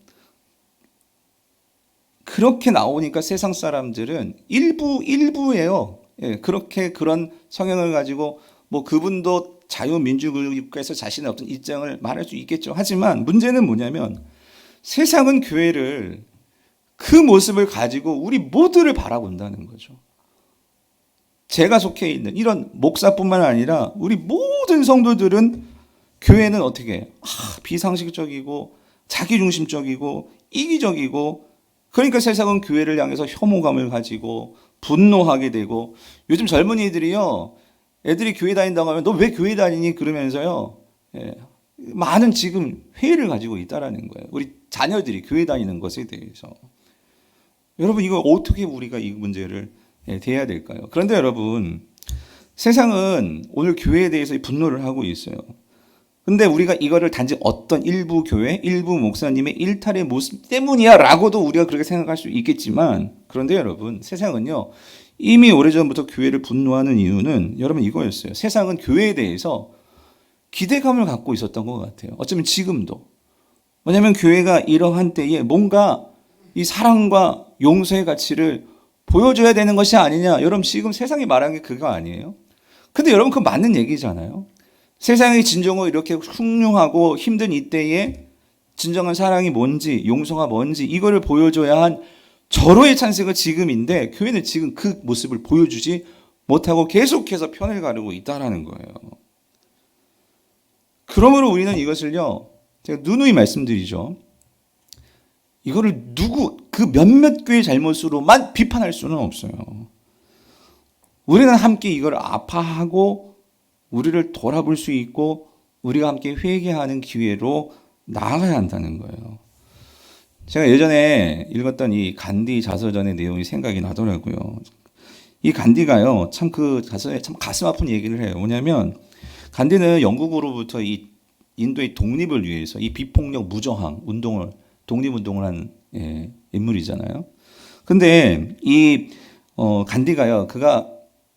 그렇게 나오니까 세상 사람들은 일부예요. 예, 그렇게 그런 성향을 가지고 뭐 그분도 자유민주국가에서 자신의 어떤 입장을 말할 수 있겠죠. 하지만 문제는 뭐냐면 세상은 교회를 그 모습을 가지고 우리 모두를 바라본다는 거죠. 제가 속해 있는 이런 목사뿐만 아니라 우리 모든 성도들은 교회는 어떻게 비상식적이고 자기중심적이고 이기적이고 그러니까 세상은 교회를 향해서 혐오감을 가지고 분노하게 되고 요즘 젊은이들이요 애들이 교회 다닌다고 하면 너 왜 교회 다니니 그러면서요 예, 많은 지금 회의를 가지고 있다라는 거예요. 우리 자녀들이 교회 다니는 것에 대해서 여러분 이거 어떻게 우리가 이 문제를 대해야 될까요? 그런데 여러분 세상은 오늘 교회에 대해서 분노를 하고 있어요. 근데 우리가 이거를 단지 어떤 일부 교회, 일부 목사님의 일탈의 모습 때문이야 라고도 우리가 그렇게 생각할 수 있겠지만 그런데 여러분 세상은요 이미 오래전부터 교회를 분노하는 이유는 여러분 이거였어요. 세상은 교회에 대해서 기대감을 갖고 있었던 것 같아요. 어쩌면 지금도. 왜냐하면 교회가 이러한 때에 뭔가 이 사랑과 용서의 가치를 보여줘야 되는 것이 아니냐. 여러분 지금 세상이 말하는 게 그거 아니에요? 근데 여러분 그거 맞는 얘기잖아요. 세상의 진정으로 이렇게 흉흉하고 힘든 이때에 진정한 사랑이 뭔지 용서가 뭔지 이거를 보여줘야 한 절호의 찬스가 지금인데 교회는 지금 그 모습을 보여주지 못하고 계속해서 편을 가르고 있다는 거예요. 그러므로 우리는 이것을요 제가 누누이 말씀드리죠. 이거를 그 몇몇 교회의 잘못으로만 비판할 수는 없어요. 우리는 함께 이걸 아파하고 우리를 돌아볼 수 있고 우리가 함께 회개하는 기회로 나아가야 한다는 거예요. 제가 예전에 읽었던 이 간디 자서전의 내용이 생각이 나더라고요. 이 간디가요, 참 그 자서전에 참 가슴 아픈 얘기를 해요. 뭐냐면 간디는 영국으로부터 이 인도의 독립을 위해서 이 비폭력 무저항 운동을 독립운동을 한 인물이잖아요. 근데 이 간디가요, 그가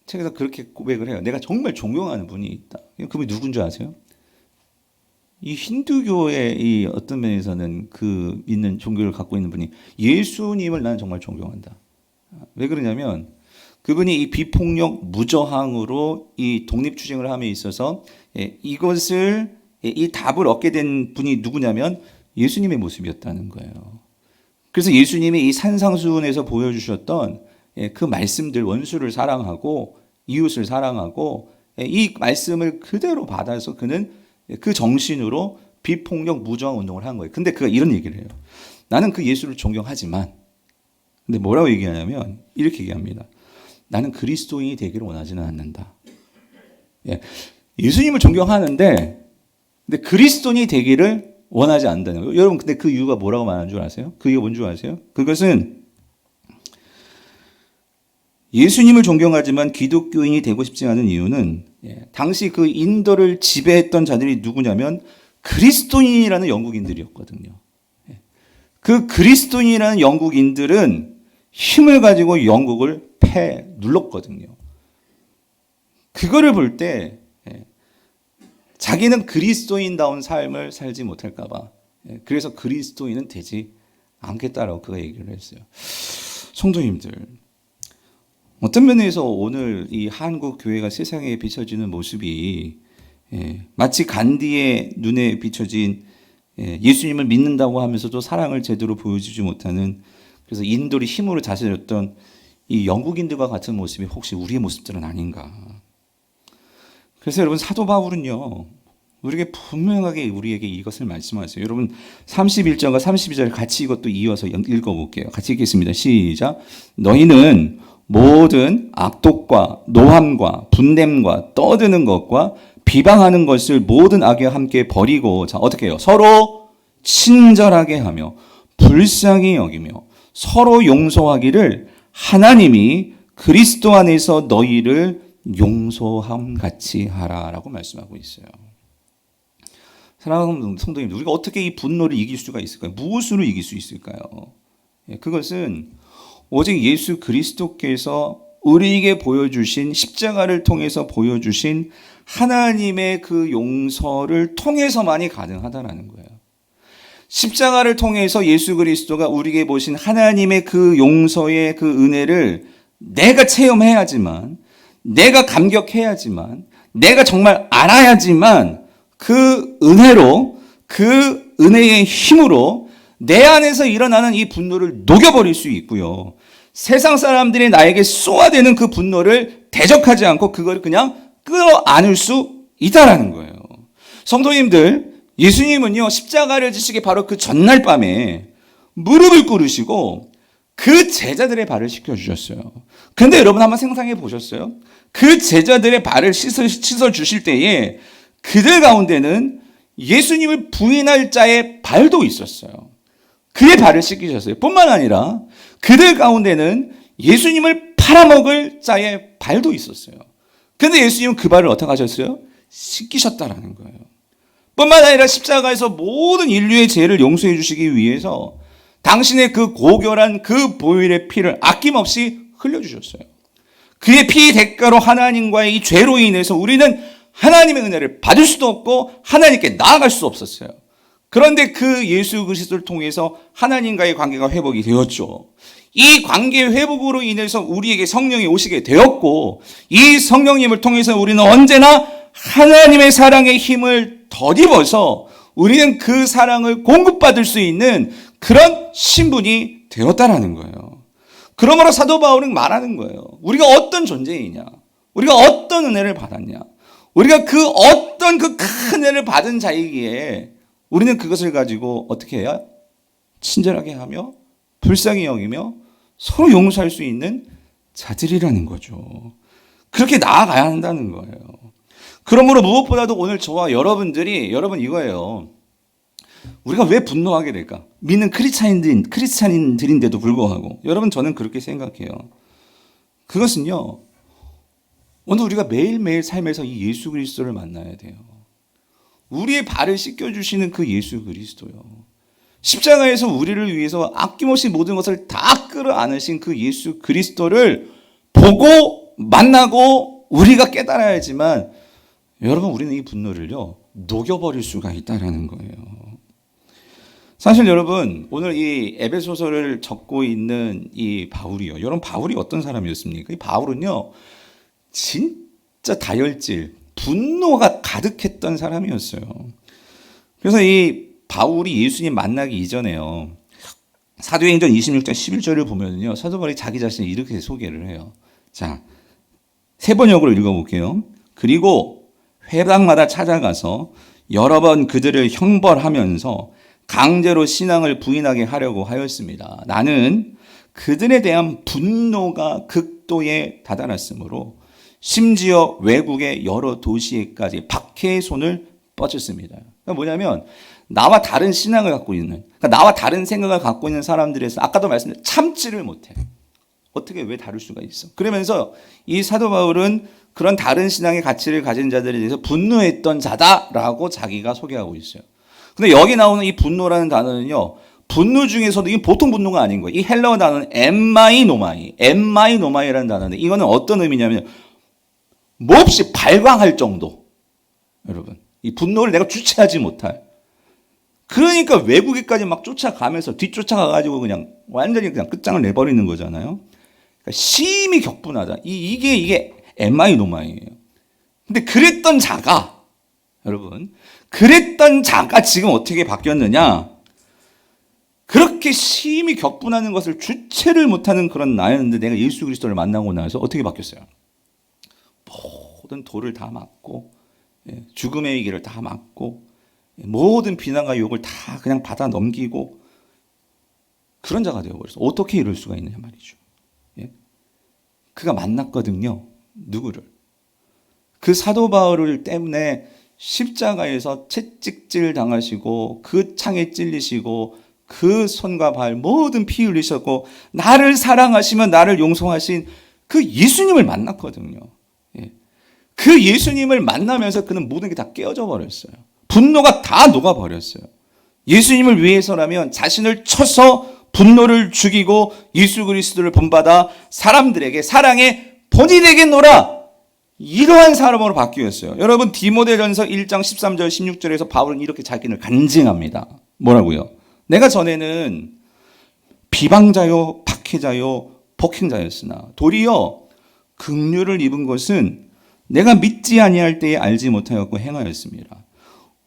책에서 그렇게 고백을 해요. 내가 정말 존경하는 분이 있다. 그분이 누군 줄 아세요? 이 힌두교의 이 어떤 면에서는 그 믿는 종교를 갖고 있는 분이 예수님을 나는 정말 존경한다. 왜 그러냐면 그분이 이 비폭력 무저항으로 이 독립투쟁을 함에 있어서 이것을 이 답을 얻게 된 분이 누구냐면 예수님의 모습이었다는 거예요. 그래서 예수님이 이 산상수훈에서 보여주셨던 그 말씀들 원수를 사랑하고 이웃을 사랑하고 이 말씀을 그대로 받아서 그는 그 정신으로 비폭력 무저항 운동을 한 거예요. 근데 그가 이런 얘기를 해요. 나는 그 예수를 존경하지만 근데 뭐라고 얘기하냐면 이렇게 얘기합니다. 나는 그리스도인이 되기를 원하지는 않는다. 예수님을 존경하는데 근데 그리스도인이 되기를 원하지 않는다는 거예요. 여러분 근데 그 이유가 뭐라고 말하는 줄 아세요? 그 이유가 뭔 줄 아세요? 그것은 예수님을 존경하지만 기독교인이 되고 싶지 않은 이유는 당시 그 인도를 지배했던 자들이 누구냐면 그리스도인이라는 영국인들이었거든요. 그 그리스도인이라는 영국인들은 힘을 가지고 영국을 눌렀거든요. 그거를 볼 때 자기는 그리스도인다운 삶을 살지 못할까 봐 그래서 그리스도인은 되지 않겠다라고 그가 얘기를 했어요. 성도님들 어떤 면에서 오늘 이 한국 교회가 세상에 비춰지는 모습이 마치 간디의 눈에 비춰진 예수님을 믿는다고 하면서도 사랑을 제대로 보여주지 못하는 그래서 인도를 힘으로 다스렸던 이 영국인들과 같은 모습이 혹시 우리의 모습들은 아닌가. 그래서 여러분 사도 바울은요. 우리에게 분명하게 우리에게 이것을 말씀하세요. 여러분 31절과 32절 같이 이것도 이어서 읽어볼게요. 같이 읽겠습니다. 시작. 너희는 모든 악독과 노함과 분냄과 떠드는 것과 비방하는 것을 모든 악에 함께 버리고 자 어떻게 해요? 서로 친절하게 하며 불쌍히 여기며 서로 용서하기를 하나님이 그리스도 안에서 너희를 용서함 같이 하라라고 말씀하고 있어요. 사랑하는 성도님, 우리가 어떻게 이 분노를 이길 수가 있을까요? 무엇으로 이길 수 있을까요? 그것은 오직 예수 그리스도께서 우리에게 보여주신 십자가를 통해서 보여주신 하나님의 그 용서를 통해서만이 가능하다는 거예요. 십자가를 통해서 예수 그리스도가 우리에게 보신 하나님의 그 용서의 그 은혜를 내가 체험해야지만, 내가 감격해야지만, 내가 정말 알아야지만 그 은혜로, 그 은혜의 힘으로 내 안에서 일어나는 이 분노를 녹여버릴 수 있고요. 세상 사람들이 나에게 쏘아대는 그 분노를 대적하지 않고 그걸 그냥 끌어안을 수 있다라는 거예요. 성도님들, 예수님은요, 십자가를 지시기 바로 그 전날 밤에 무릎을 꿇으시고 그 제자들의 발을 씻겨주셨어요. 그런데 여러분 한번 상상해 보셨어요? 그 제자들의 발을 씻어주실 때에 그들 가운데는 예수님을 부인할 자의 발도 있었어요. 그의 발을 씻기셨어요. 뿐만 아니라 그들 가운데는 예수님을 팔아먹을 자의 발도 있었어요. 그런데 예수님은 그 발을 어떻게 하셨어요? 씻기셨다라는 거예요. 뿐만 아니라 십자가에서 모든 인류의 죄를 용서해 주시기 위해서 당신의 그 고결한 그 보혈의 피를 아낌없이 흘려주셨어요. 그의 피 대가로 하나님과의 이 죄로 인해서 우리는 하나님의 은혜를 받을 수도 없고 하나님께 나아갈 수 없었어요. 그런데 그 예수 그리스도를 통해서 하나님과의 관계가 회복이 되었죠. 이 관계 회복으로 인해서 우리에게 성령이 오시게 되었고, 이 성령님을 통해서 우리는 언제나 하나님의 사랑의 힘을 덧입어서 우리는 그 사랑을 공급받을 수 있는 그런 신분이 되었다라는 거예요. 그러므로 사도 바울은 말하는 거예요. 우리가 어떤 존재이냐? 우리가 어떤 은혜를 받았냐? 우리가 그 어떤 그 큰 은혜를 받은 자이기에 우리는 그것을 가지고 어떻게 해야? 친절하게 하며 불쌍히 여기며 서로 용서할 수 있는 자들이라는 거죠. 그렇게 나아가야 한다는 거예요. 그러므로 무엇보다도 오늘 저와 여러분 이거예요. 우리가 왜 분노하게 될까? 믿는 크리스찬인들인데도 불구하고 여러분 저는 그렇게 생각해요. 그것은요. 오늘 우리가 매일매일 삶에서 이 예수 그리스도를 만나야 돼요. 우리의 발을 씻겨주시는 그 예수 그리스도요. 십자가에서 우리를 위해서 아낌없이 모든 것을 다 끌어안으신 그 예수 그리스도를 보고 만나고 우리가 깨달아야지만 여러분 우리는 이 분노를요 녹여버릴 수가 있다라는 거예요. 사실 여러분 오늘 이 에베소서를 적고 있는 이 바울이요. 여러분 바울이 어떤 사람이었습니까? 이 바울은요 진짜 다혈질 분노가 가득했던 사람이었어요. 그래서 이 바울이 예수님 만나기 이전에요. 사도행전 26장 11절을 보면요. 사도 바울이 자기 자신을 이렇게 소개를 해요. 자, 세 번역으로 읽어볼게요. 그리고 회당마다 찾아가서 여러 번 그들을 형벌하면서 강제로 신앙을 부인하게 하려고 하였습니다. 나는 그들에 대한 분노가 극도에 다다랐으므로 심지어 외국의 여러 도시에까지 박해의 손을 뻗쳤습니다. 그러니까 뭐냐면 나와 다른 신앙을 갖고 있는, 그러니까 나와 다른 생각을 갖고 있는 사람들에서 아까도 말씀드린 참지를 못해. 어떻게 왜 다를 수가 있어? 그러면서 이 사도 바울은 그런 다른 신앙의 가치를 가진 자들에 대해서 분노했던 자다라고 자기가 소개하고 있어요. 근데 여기 나오는 이 분노라는 단어는요. 분노 중에서도 이게 보통 분노가 아닌 거예요. 이 헬라어 단어는 엠마이노마이라는 단어인데 이거는 어떤 의미냐면 몹시 발광할 정도. 여러분, 이 분노를 내가 주체하지 못할. 그러니까 외국에까지 막 쫓아가면서 뒤쫓아가가지고 그냥 완전히 그냥 끝장을 내버리는 거잖아요. 그러니까 심히 격분하다. 이게 엠마이노마이예요. 근데 그랬던 자가 여러분, 그랬던 자가 지금 어떻게 바뀌었느냐? 그렇게 심히 격분하는 것을 주체를 못하는 그런 나였는데 내가 예수 그리스도를 만나고 나서 어떻게 바뀌었어요? 모든 돌을 다 맞고 죽음의 길을 다 맞고 모든 비난과 욕을 다 그냥 받아 넘기고 그런 자가 되어버렸어. 어떻게 이럴 수가 있느냐 말이죠. 그가 만났거든요. 누구를? 그 사도 바울 때문에 십자가에서 채찍질 당하시고 그 창에 찔리시고 그 손과 발 모든 피 흘리셨고 나를 사랑하시며 나를 용서하신 그 예수님을 만났거든요. 그 예수님을 만나면서 그는 모든 게 다 깨어져 버렸어요. 분노가 다 녹아버렸어요. 예수님을 위해서라면 자신을 쳐서 분노를 죽이고 예수 그리스도를 본받아 사람들에게 사랑의 본이 되겠노라. 이러한 사람으로 바뀌었어요. 여러분 디모데전서 1장 13절 16절에서 바울은 이렇게 자기를 간증합니다. 뭐라고요? 내가 전에는 비방자요 박해자요 폭행자였으나 도리어 긍휼을 입은 것은 내가 믿지 아니할 때에 알지 못하였고 행하였습니다.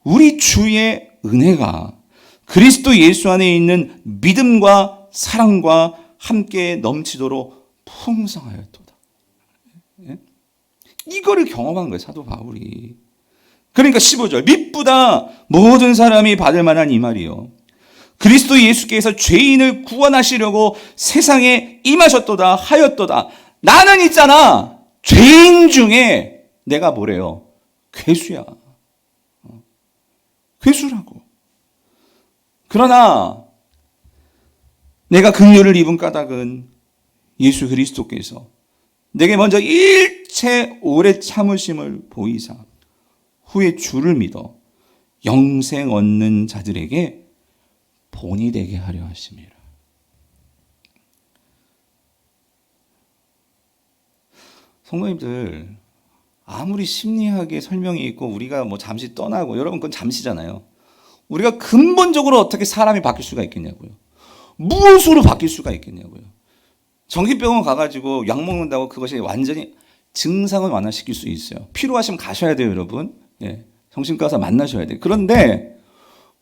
우리 주의 은혜가 그리스도 예수 안에 있는 믿음과 사랑과 함께 넘치도록 풍성하였도다. 이거를 경험한 거예요, 사도 바울이. 그러니까 15절, mit보다 모든 사람이 받을 만한 이 말이요. 그리스도 예수께서 죄인을 구원하시려고 세상에 임하셨도다 하였도다. 나는 있잖아, 죄인 중에 내가 뭐래요? 괴수야. 괴수라고. 그러나 내가 긍휼을 입은 까닭은 예수 그리스도께서 내게 먼저 일체 오래 참으심을 보이사 후에 주를 믿어 영생 얻는 자들에게 본이 되게 하려 하심이라. 성도님들, 아무리 심리학의 설명이 있고 우리가 뭐 잠시 떠나고, 여러분 그건 잠시잖아요. 우리가 근본적으로 어떻게 사람이 바뀔 수가 있겠냐고요. 무엇으로 바뀔 수가 있겠냐고요. 정신병원 가가지고 약 먹는다고 그것이 완전히 증상을 완화시킬 수 있어요. 필요하시면 가셔야 돼요, 여러분. 예, 정신과 의사 만나셔야 돼요. 그런데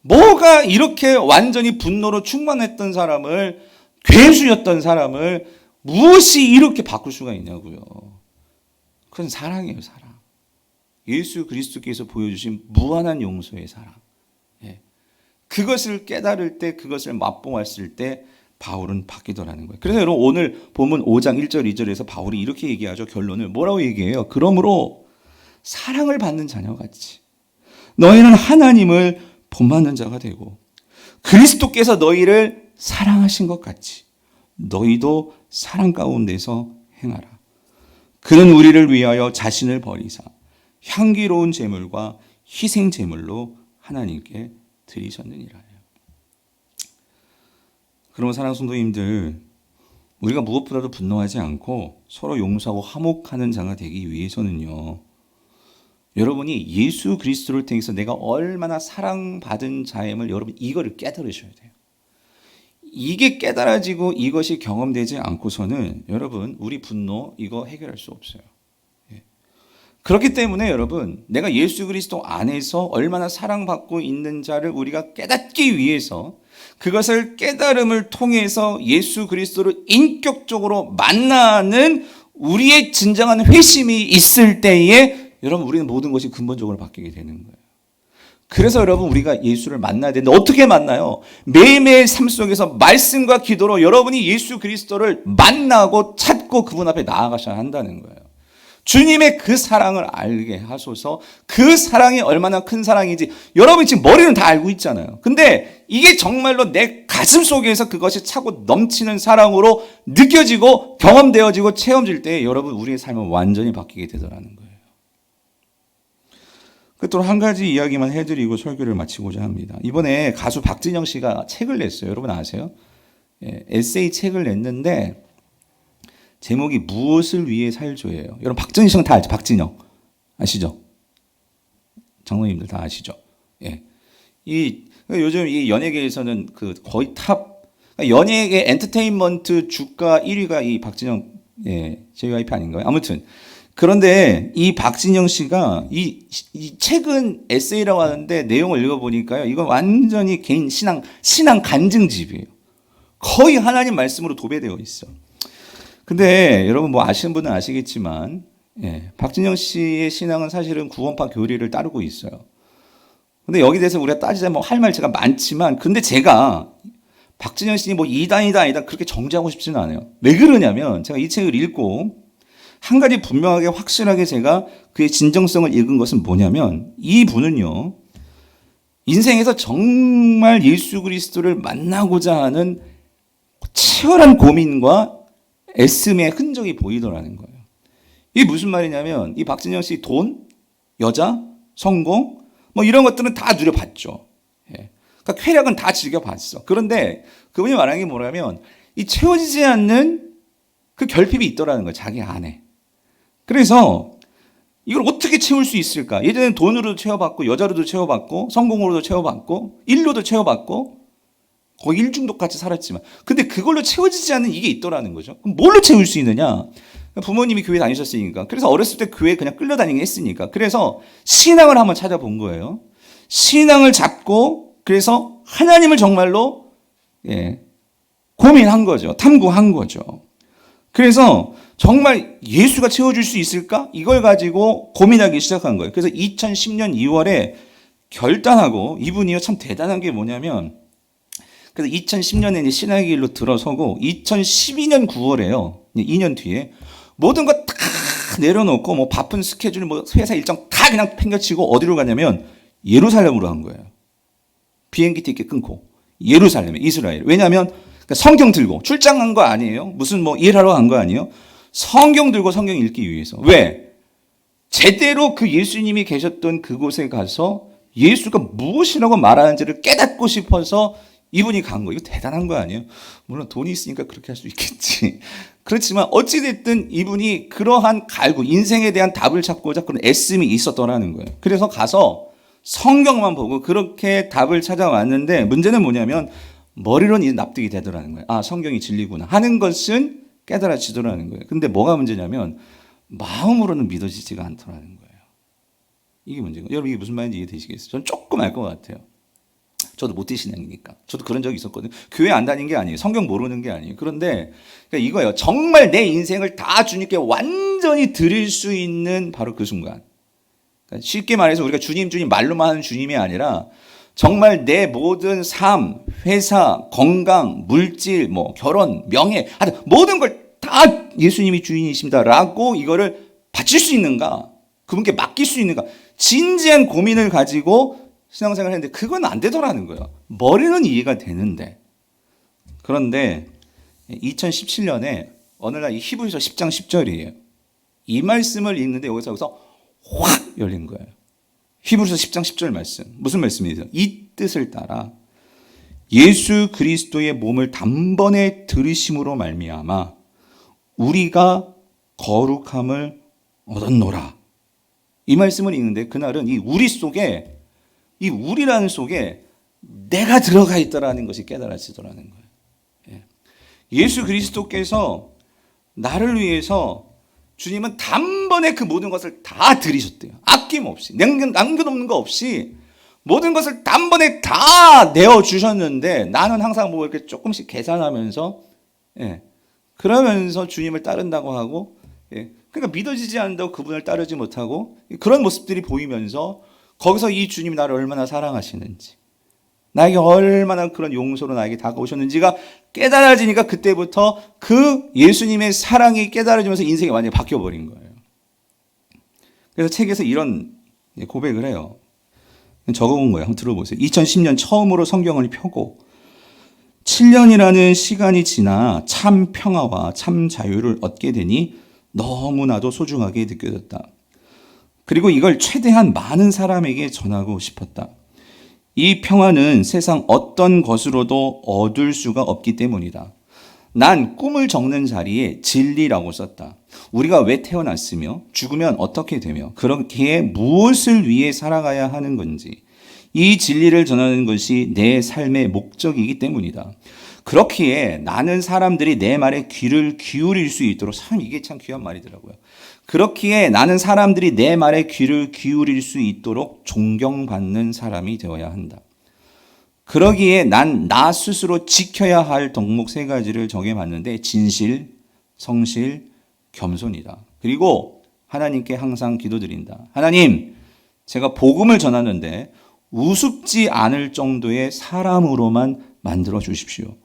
뭐가 이렇게 완전히 분노로 충만했던 사람을, 괴수였던 사람을 무엇이 이렇게 바꿀 수가 있냐고요. 그건 사랑이에요, 사랑. 예수 그리스도께서 보여주신 무한한 용서의 사랑. 예. 그것을 깨달을 때, 그것을 맛보았을 때 바울은 바뀌더라는 거예요. 그래서 여러분 오늘 본문 5장 1절 2절에서 바울이 이렇게 얘기하죠. 결론을 뭐라고 얘기해요? 그러므로 사랑을 받는 자녀같이 너희는 하나님을 본받는 자가 되고 그리스도께서 너희를 사랑하신 것 같이 너희도 사랑 가운데서 행하라. 그는 우리를 위하여 자신을 버리사 향기로운 제물과 희생 제물로 하나님께 드리셨느니라. 그러면 사랑하는 성도님들, 우리가 무엇보다도 분노하지 않고 서로 용서하고 화목하는 자가 되기 위해서는요, 여러분이 예수 그리스도를 통해서 내가 얼마나 사랑받은 자임을 여러분 이거를 깨달으셔야 돼요. 이게 깨달아지고 이것이 경험되지 않고서는 여러분 우리 분노 이거 해결할 수 없어요. 그렇기 때문에 여러분, 내가 예수 그리스도 안에서 얼마나 사랑받고 있는 자를 우리가 깨닫기 위해서 그것을 깨달음을 통해서 예수 그리스도를 인격적으로 만나는 우리의 진정한 회심이 있을 때에 여러분 우리는 모든 것이 근본적으로 바뀌게 되는 거예요. 그래서 여러분 우리가 예수를 만나야 되는데 어떻게 만나요? 매일매일 삶 속에서 말씀과 기도로 여러분이 예수 그리스도를 만나고 찾고 그분 앞에 나아가셔야 한다는 거예요. 주님의 그 사랑을 알게 하소서. 그 사랑이 얼마나 큰 사랑인지 여러분이 지금 머리는 다 알고 있잖아요. 근데 이게 정말로 내 가슴 속에서 그것이 차고 넘치는 사랑으로 느껴지고 경험되어지고 체험될 때 여러분 우리의 삶은 완전히 바뀌게 되더라는 거예요. 끝으로 한 가지 이야기만 해드리고 설교를 마치고자 합니다. 이번에 가수 박진영 씨가 책을 냈어요. 여러분 아세요? 에세이 책을 냈는데 제목이 무엇을 위해 살죠예요. 여러분 박진영 씨는 다 알죠? 박진영 아시죠? 장로님들 다 아시죠? 예. 요즘 이 연예계에서는 그 거의 탑, 연예계 엔터테인먼트 주가 1위가 이 박진영, JYP 아닌가요? 아무튼 그런데 이 박진영 씨가 이 책은 에세이라고 하는데 내용을 읽어보니까요, 이건 완전히 개인 신앙 간증집이에요. 거의 하나님 말씀으로 도배되어 있어. 근데 여러분 뭐 아시는 분은 아시겠지만, 박진영 씨의 신앙은 사실은 구원파 교리를 따르고 있어요. 근데 여기 대해서 우리가 따지자면 뭐 할 말 제가 많지만, 근데 제가 박진영 씨니 뭐 이단이다 아니다 그렇게 정죄하고 싶지는 않아요. 왜 그러냐면 제가 이 책을 읽고 한 가지 분명하게 확실하게 제가 그의 진정성을 읽은 것은 뭐냐면, 이 분은요 인생에서 정말 예수 그리스도를 만나고자 하는 치열한 고민과 애씀의 흔적이 보이더라는 거예요. 이게 무슨 말이냐면, 이 박진영 씨 돈, 여자, 성공 뭐 이런 것들은 다 누려봤죠. 그러니까 쾌락은 다 즐겨봤어. 그런데 그분이 말하는 게 뭐냐면 이 채워지지 않는 그 결핍이 있더라는 거예요. 자기 안에. 그래서 이걸 어떻게 채울 수 있을까? 예전에는 돈으로도 채워봤고 여자로도 채워봤고 성공으로도 채워봤고 일로도 채워봤고 거의 일중독같이 살았지만 근데 그걸로 채워지지 않는 이게 있더라는 거죠. 그럼 뭘로 채울 수 있느냐? 부모님이 교회 다니셨으니까. 그래서 어렸을 때 교회 그냥 끌려다니긴 했으니까. 그래서 신앙을 한번 찾아본 거예요. 신앙을 잡고 그래서 하나님을 정말로 고민한 거죠. 탐구한 거죠. 그래서 정말 예수가 채워줄 수 있을까? 이걸 가지고 고민하기 시작한 거예요. 그래서 2010년 2월에 결단하고 이분이요 참 대단한 게 뭐냐면 그래서 2010년에 이제 신앙의 길로 들어서고 2012년 9월에요. 2년 뒤에 모든 거 다 내려놓고 뭐 바쁜 스케줄, 뭐 회사 일정 다 그냥 팽겨치고 어디로 가냐면 예루살렘으로 간 거예요. 비행기 티켓 끊고 예루살렘에 이스라엘. 왜냐하면 성경 들고 출장 거 아니에요. 무슨 뭐 일하러 간 거 아니에요. 성경 들고 성경 읽기 위해서. 왜? 제대로 그 예수님이 계셨던 그곳에 가서 예수가 무엇이라고 말하는지를 깨닫고 싶어서 이분이 간 거예요. 이거 대단한 거 아니에요? 물론 돈이 있으니까 그렇게 할 수 있겠지. 그렇지만 어찌됐든 이분이 그러한 갈구, 인생에 대한 답을 찾고자 그런 애씀이 있었더라는 거예요. 그래서 가서 성경만 보고 그렇게 답을 찾아왔는데 문제는 뭐냐면 머리로는 이제 납득이 되더라는 거예요. 아, 성경이 진리구나 하는 것은 깨달아지더라는 거예요. 근데 뭐가 문제냐면 마음으로는 믿어지지가 않더라는 거예요. 이게 문제고. 여러분 이게 무슨 말인지 이해되시겠어요? 저는 조금 알 것 같아요. 저도 모태신앙이니까. 저도 그런 적이 있었거든요. 교회 안 다닌 게 아니에요. 성경 모르는 게 아니에요. 그런데 그러니까 이거예요. 정말 내 인생을 다 주님께 완전히 드릴 수 있는 바로 그 순간. 그러니까 쉽게 말해서 우리가 주님 말로만 하는 주님이 아니라 정말 내 모든 삶, 회사, 건강, 물질, 뭐 결혼, 명예, 하여튼 모든 걸 다 예수님이 주인이십니다라고 이거를 바칠 수 있는가? 그분께 맡길 수 있는가? 진지한 고민을 가지고 신앙생활을 했는데 그건 안 되더라는 거예요. 머리는 이해가 되는데. 그런데 2017년에 어느 날 이 히브리서 10장 10절이에요. 이 말씀을 읽는데 여기서 확 열린 거예요. 히브리서 10장 10절 말씀. 무슨 말씀이세요? 이 뜻을 따라 예수 그리스도의 몸을 단번에 들으심으로 말미암아 우리가 거룩함을 얻었노라. 이 말씀을 읽는데 그날은 이 우리 속에 이 우리라는 속에 내가 들어가 있다라는 것이 깨달아지더라는 거예요. 예수 그리스도께서 나를 위해서 주님은 단번에 그 모든 것을 다 들이셨대요. 아낌없이 남겨놓는 거 없이 모든 것을 단번에 다 내어주셨는데 나는 항상 뭐 이렇게 조금씩 계산하면서 그러면서 주님을 따른다고 하고 그러니까 믿어지지 않는다고 그분을 따르지 못하고 그런 모습들이 보이면서 거기서 이 주님이 나를 얼마나 사랑하시는지 나에게 얼마나 그런 용서로 나에게 다가오셨는지가 깨달아지니까 그때부터 그 예수님의 사랑이 깨달아지면서 인생이 완전히 바뀌어버린 거예요. 그래서 책에서 이런 고백을 해요. 적어본 거예요. 한번 들어보세요. 2010년 처음으로 성경을 펴고 7년이라는 시간이 지나 참 평화와 참 자유를 얻게 되니 너무나도 소중하게 느껴졌다. 그리고 이걸 최대한 많은 사람에게 전하고 싶었다. 이 평화는 세상 어떤 것으로도 얻을 수가 없기 때문이다. 난 꿈을 적는 자리에 진리라고 썼다. 우리가 왜 태어났으며 죽으면 어떻게 되며 그렇기에 무엇을 위해 살아가야 하는 건지 이 진리를 전하는 것이 내 삶의 목적이기 때문이다. 그렇기에 나는 사람들이 내 말에 귀를 기울일 수 있도록 참 이게 참 귀한 말이더라고요. 그렇기에 나는 사람들이 내 말에 귀를 기울일 수 있도록 존경받는 사람이 되어야 한다. 그러기에 난 나 스스로 지켜야 할 덕목 3가지를 정해봤는데 진실, 성실, 겸손이다. 그리고 하나님께 항상 기도드린다. 하나님, 제가 복음을 전하는데 우습지 않을 정도의 사람으로만 만들어 주십시오.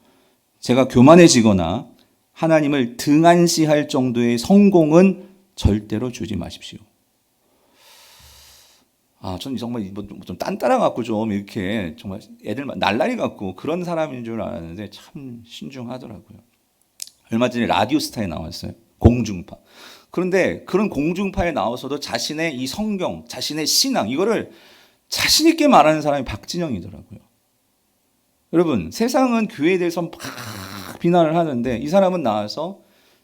제가 교만해지거나 하나님을 등한시할 정도의 성공은 절대로 주지 마십시오. 저는 정말 좀 딴따라 갖고 좀 이렇게 정말 애들 날라리 갖고 그런 사람인 줄 알았는데 참 신중하더라고요. 얼마 전에 라디오스타에 나왔어요. 공중파. 그런데 그런 공중파에 나와서도 자신의 이 성경, 자신의 신앙 이거를 자신 있게 말하는 사람이 박진영이더라고요. 여러분, 세상은 교회에 대해서 막 비난을 하는데 이 사람은 나와서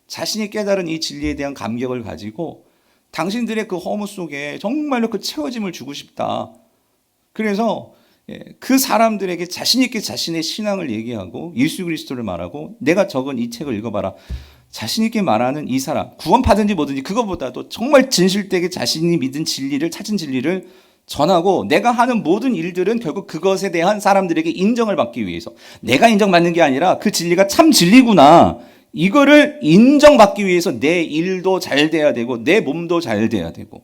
자신이 깨달은 이 진리에 대한 감격을 가지고 당신들의 그 허무 속에 정말로 그 채워짐을 주고 싶다. 그래서 그 사람들에게 자신 있게 자신의 신앙을 얘기하고 예수 그리스도를 말하고 내가 적은 이 책을 읽어봐라. 자신 있게 말하는 이 사람, 구원받은지 뭐든지 그것보다도 정말 진실되게 자신이 믿은 진리를, 찾은 진리를 전하고 내가 하는 모든 일들은 결국 그것에 대한 사람들에게 인정을 받기 위해서, 내가 인정받는 게 아니라 그 진리가 참 진리구나, 이거를 인정받기 위해서 내 일도 잘 돼야 되고 내 몸도 잘 돼야 되고.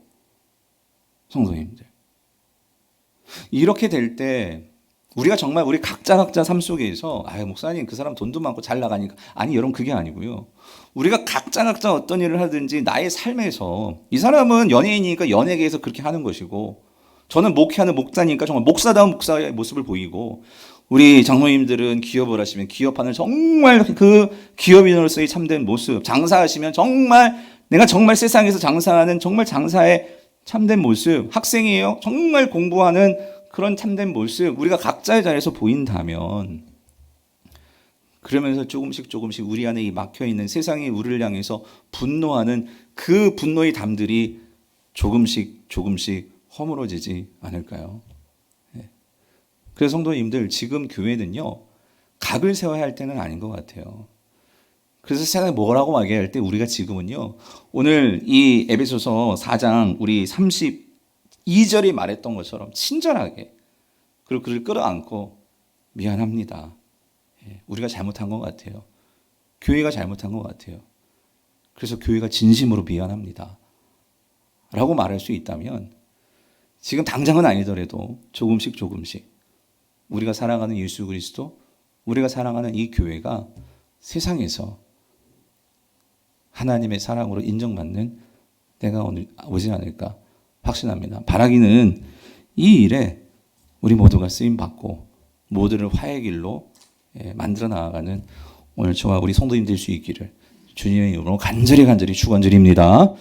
성도님들, 이렇게 될 때 우리가 정말 우리 각자 삶 속에서 목사님 그 사람 돈도 많고 잘 나가니까, 아니 여러분, 그게 아니고요. 우리가 각자 어떤 일을 하든지 나의 삶에서 이 사람은 연예인이니까 연예계에서 그렇게 하는 것이고, 저는 목회하는 목사니까 정말 목사다운 목사의 모습을 보이고, 우리 장로님들은 기업을 하시면 기업하는 정말 그 기업인으로서의 참된 모습, 장사하시면 정말 내가 정말 세상에서 장사하는 정말 장사의 참된 모습, 학생이에요, 정말 공부하는 그런 참된 모습, 우리가 각자의 자리에서 보인다면, 그러면서 조금씩 우리 안에 이 막혀있는 세상이 우리를 향해서 분노하는 그 분노의 담들이 조금씩 허물어지지 않을까요? 그래서 성도님들, 지금 교회는요, 각을 세워야 할 때는 아닌 것 같아요. 그래서 세상에 뭐라고 말할 때 우리가 지금은요, 오늘 이 에베소서 4장 우리 32절이 말했던 것처럼 친절하게, 그리고 그를 끌어안고 미안합니다. 우리가 잘못한 것 같아요. 교회가 잘못한 것 같아요. 그래서 교회가 진심으로 미안합니다 라고 말할 수 있다면, 지금 당장은 아니더라도 조금씩 우리가 사랑하는 예수 그리스도, 우리가 사랑하는 이 교회가 세상에서 하나님의 사랑으로 인정받는 때가 오늘 오지 않을까 확신합니다. 바라기는 이 일에 우리 모두가 쓰임받고 모두를 화해의 길로 만들어 나아가는 오늘 저와 우리 성도님 될 수 있기를 주님의 이름으로 간절히 축원드립니다.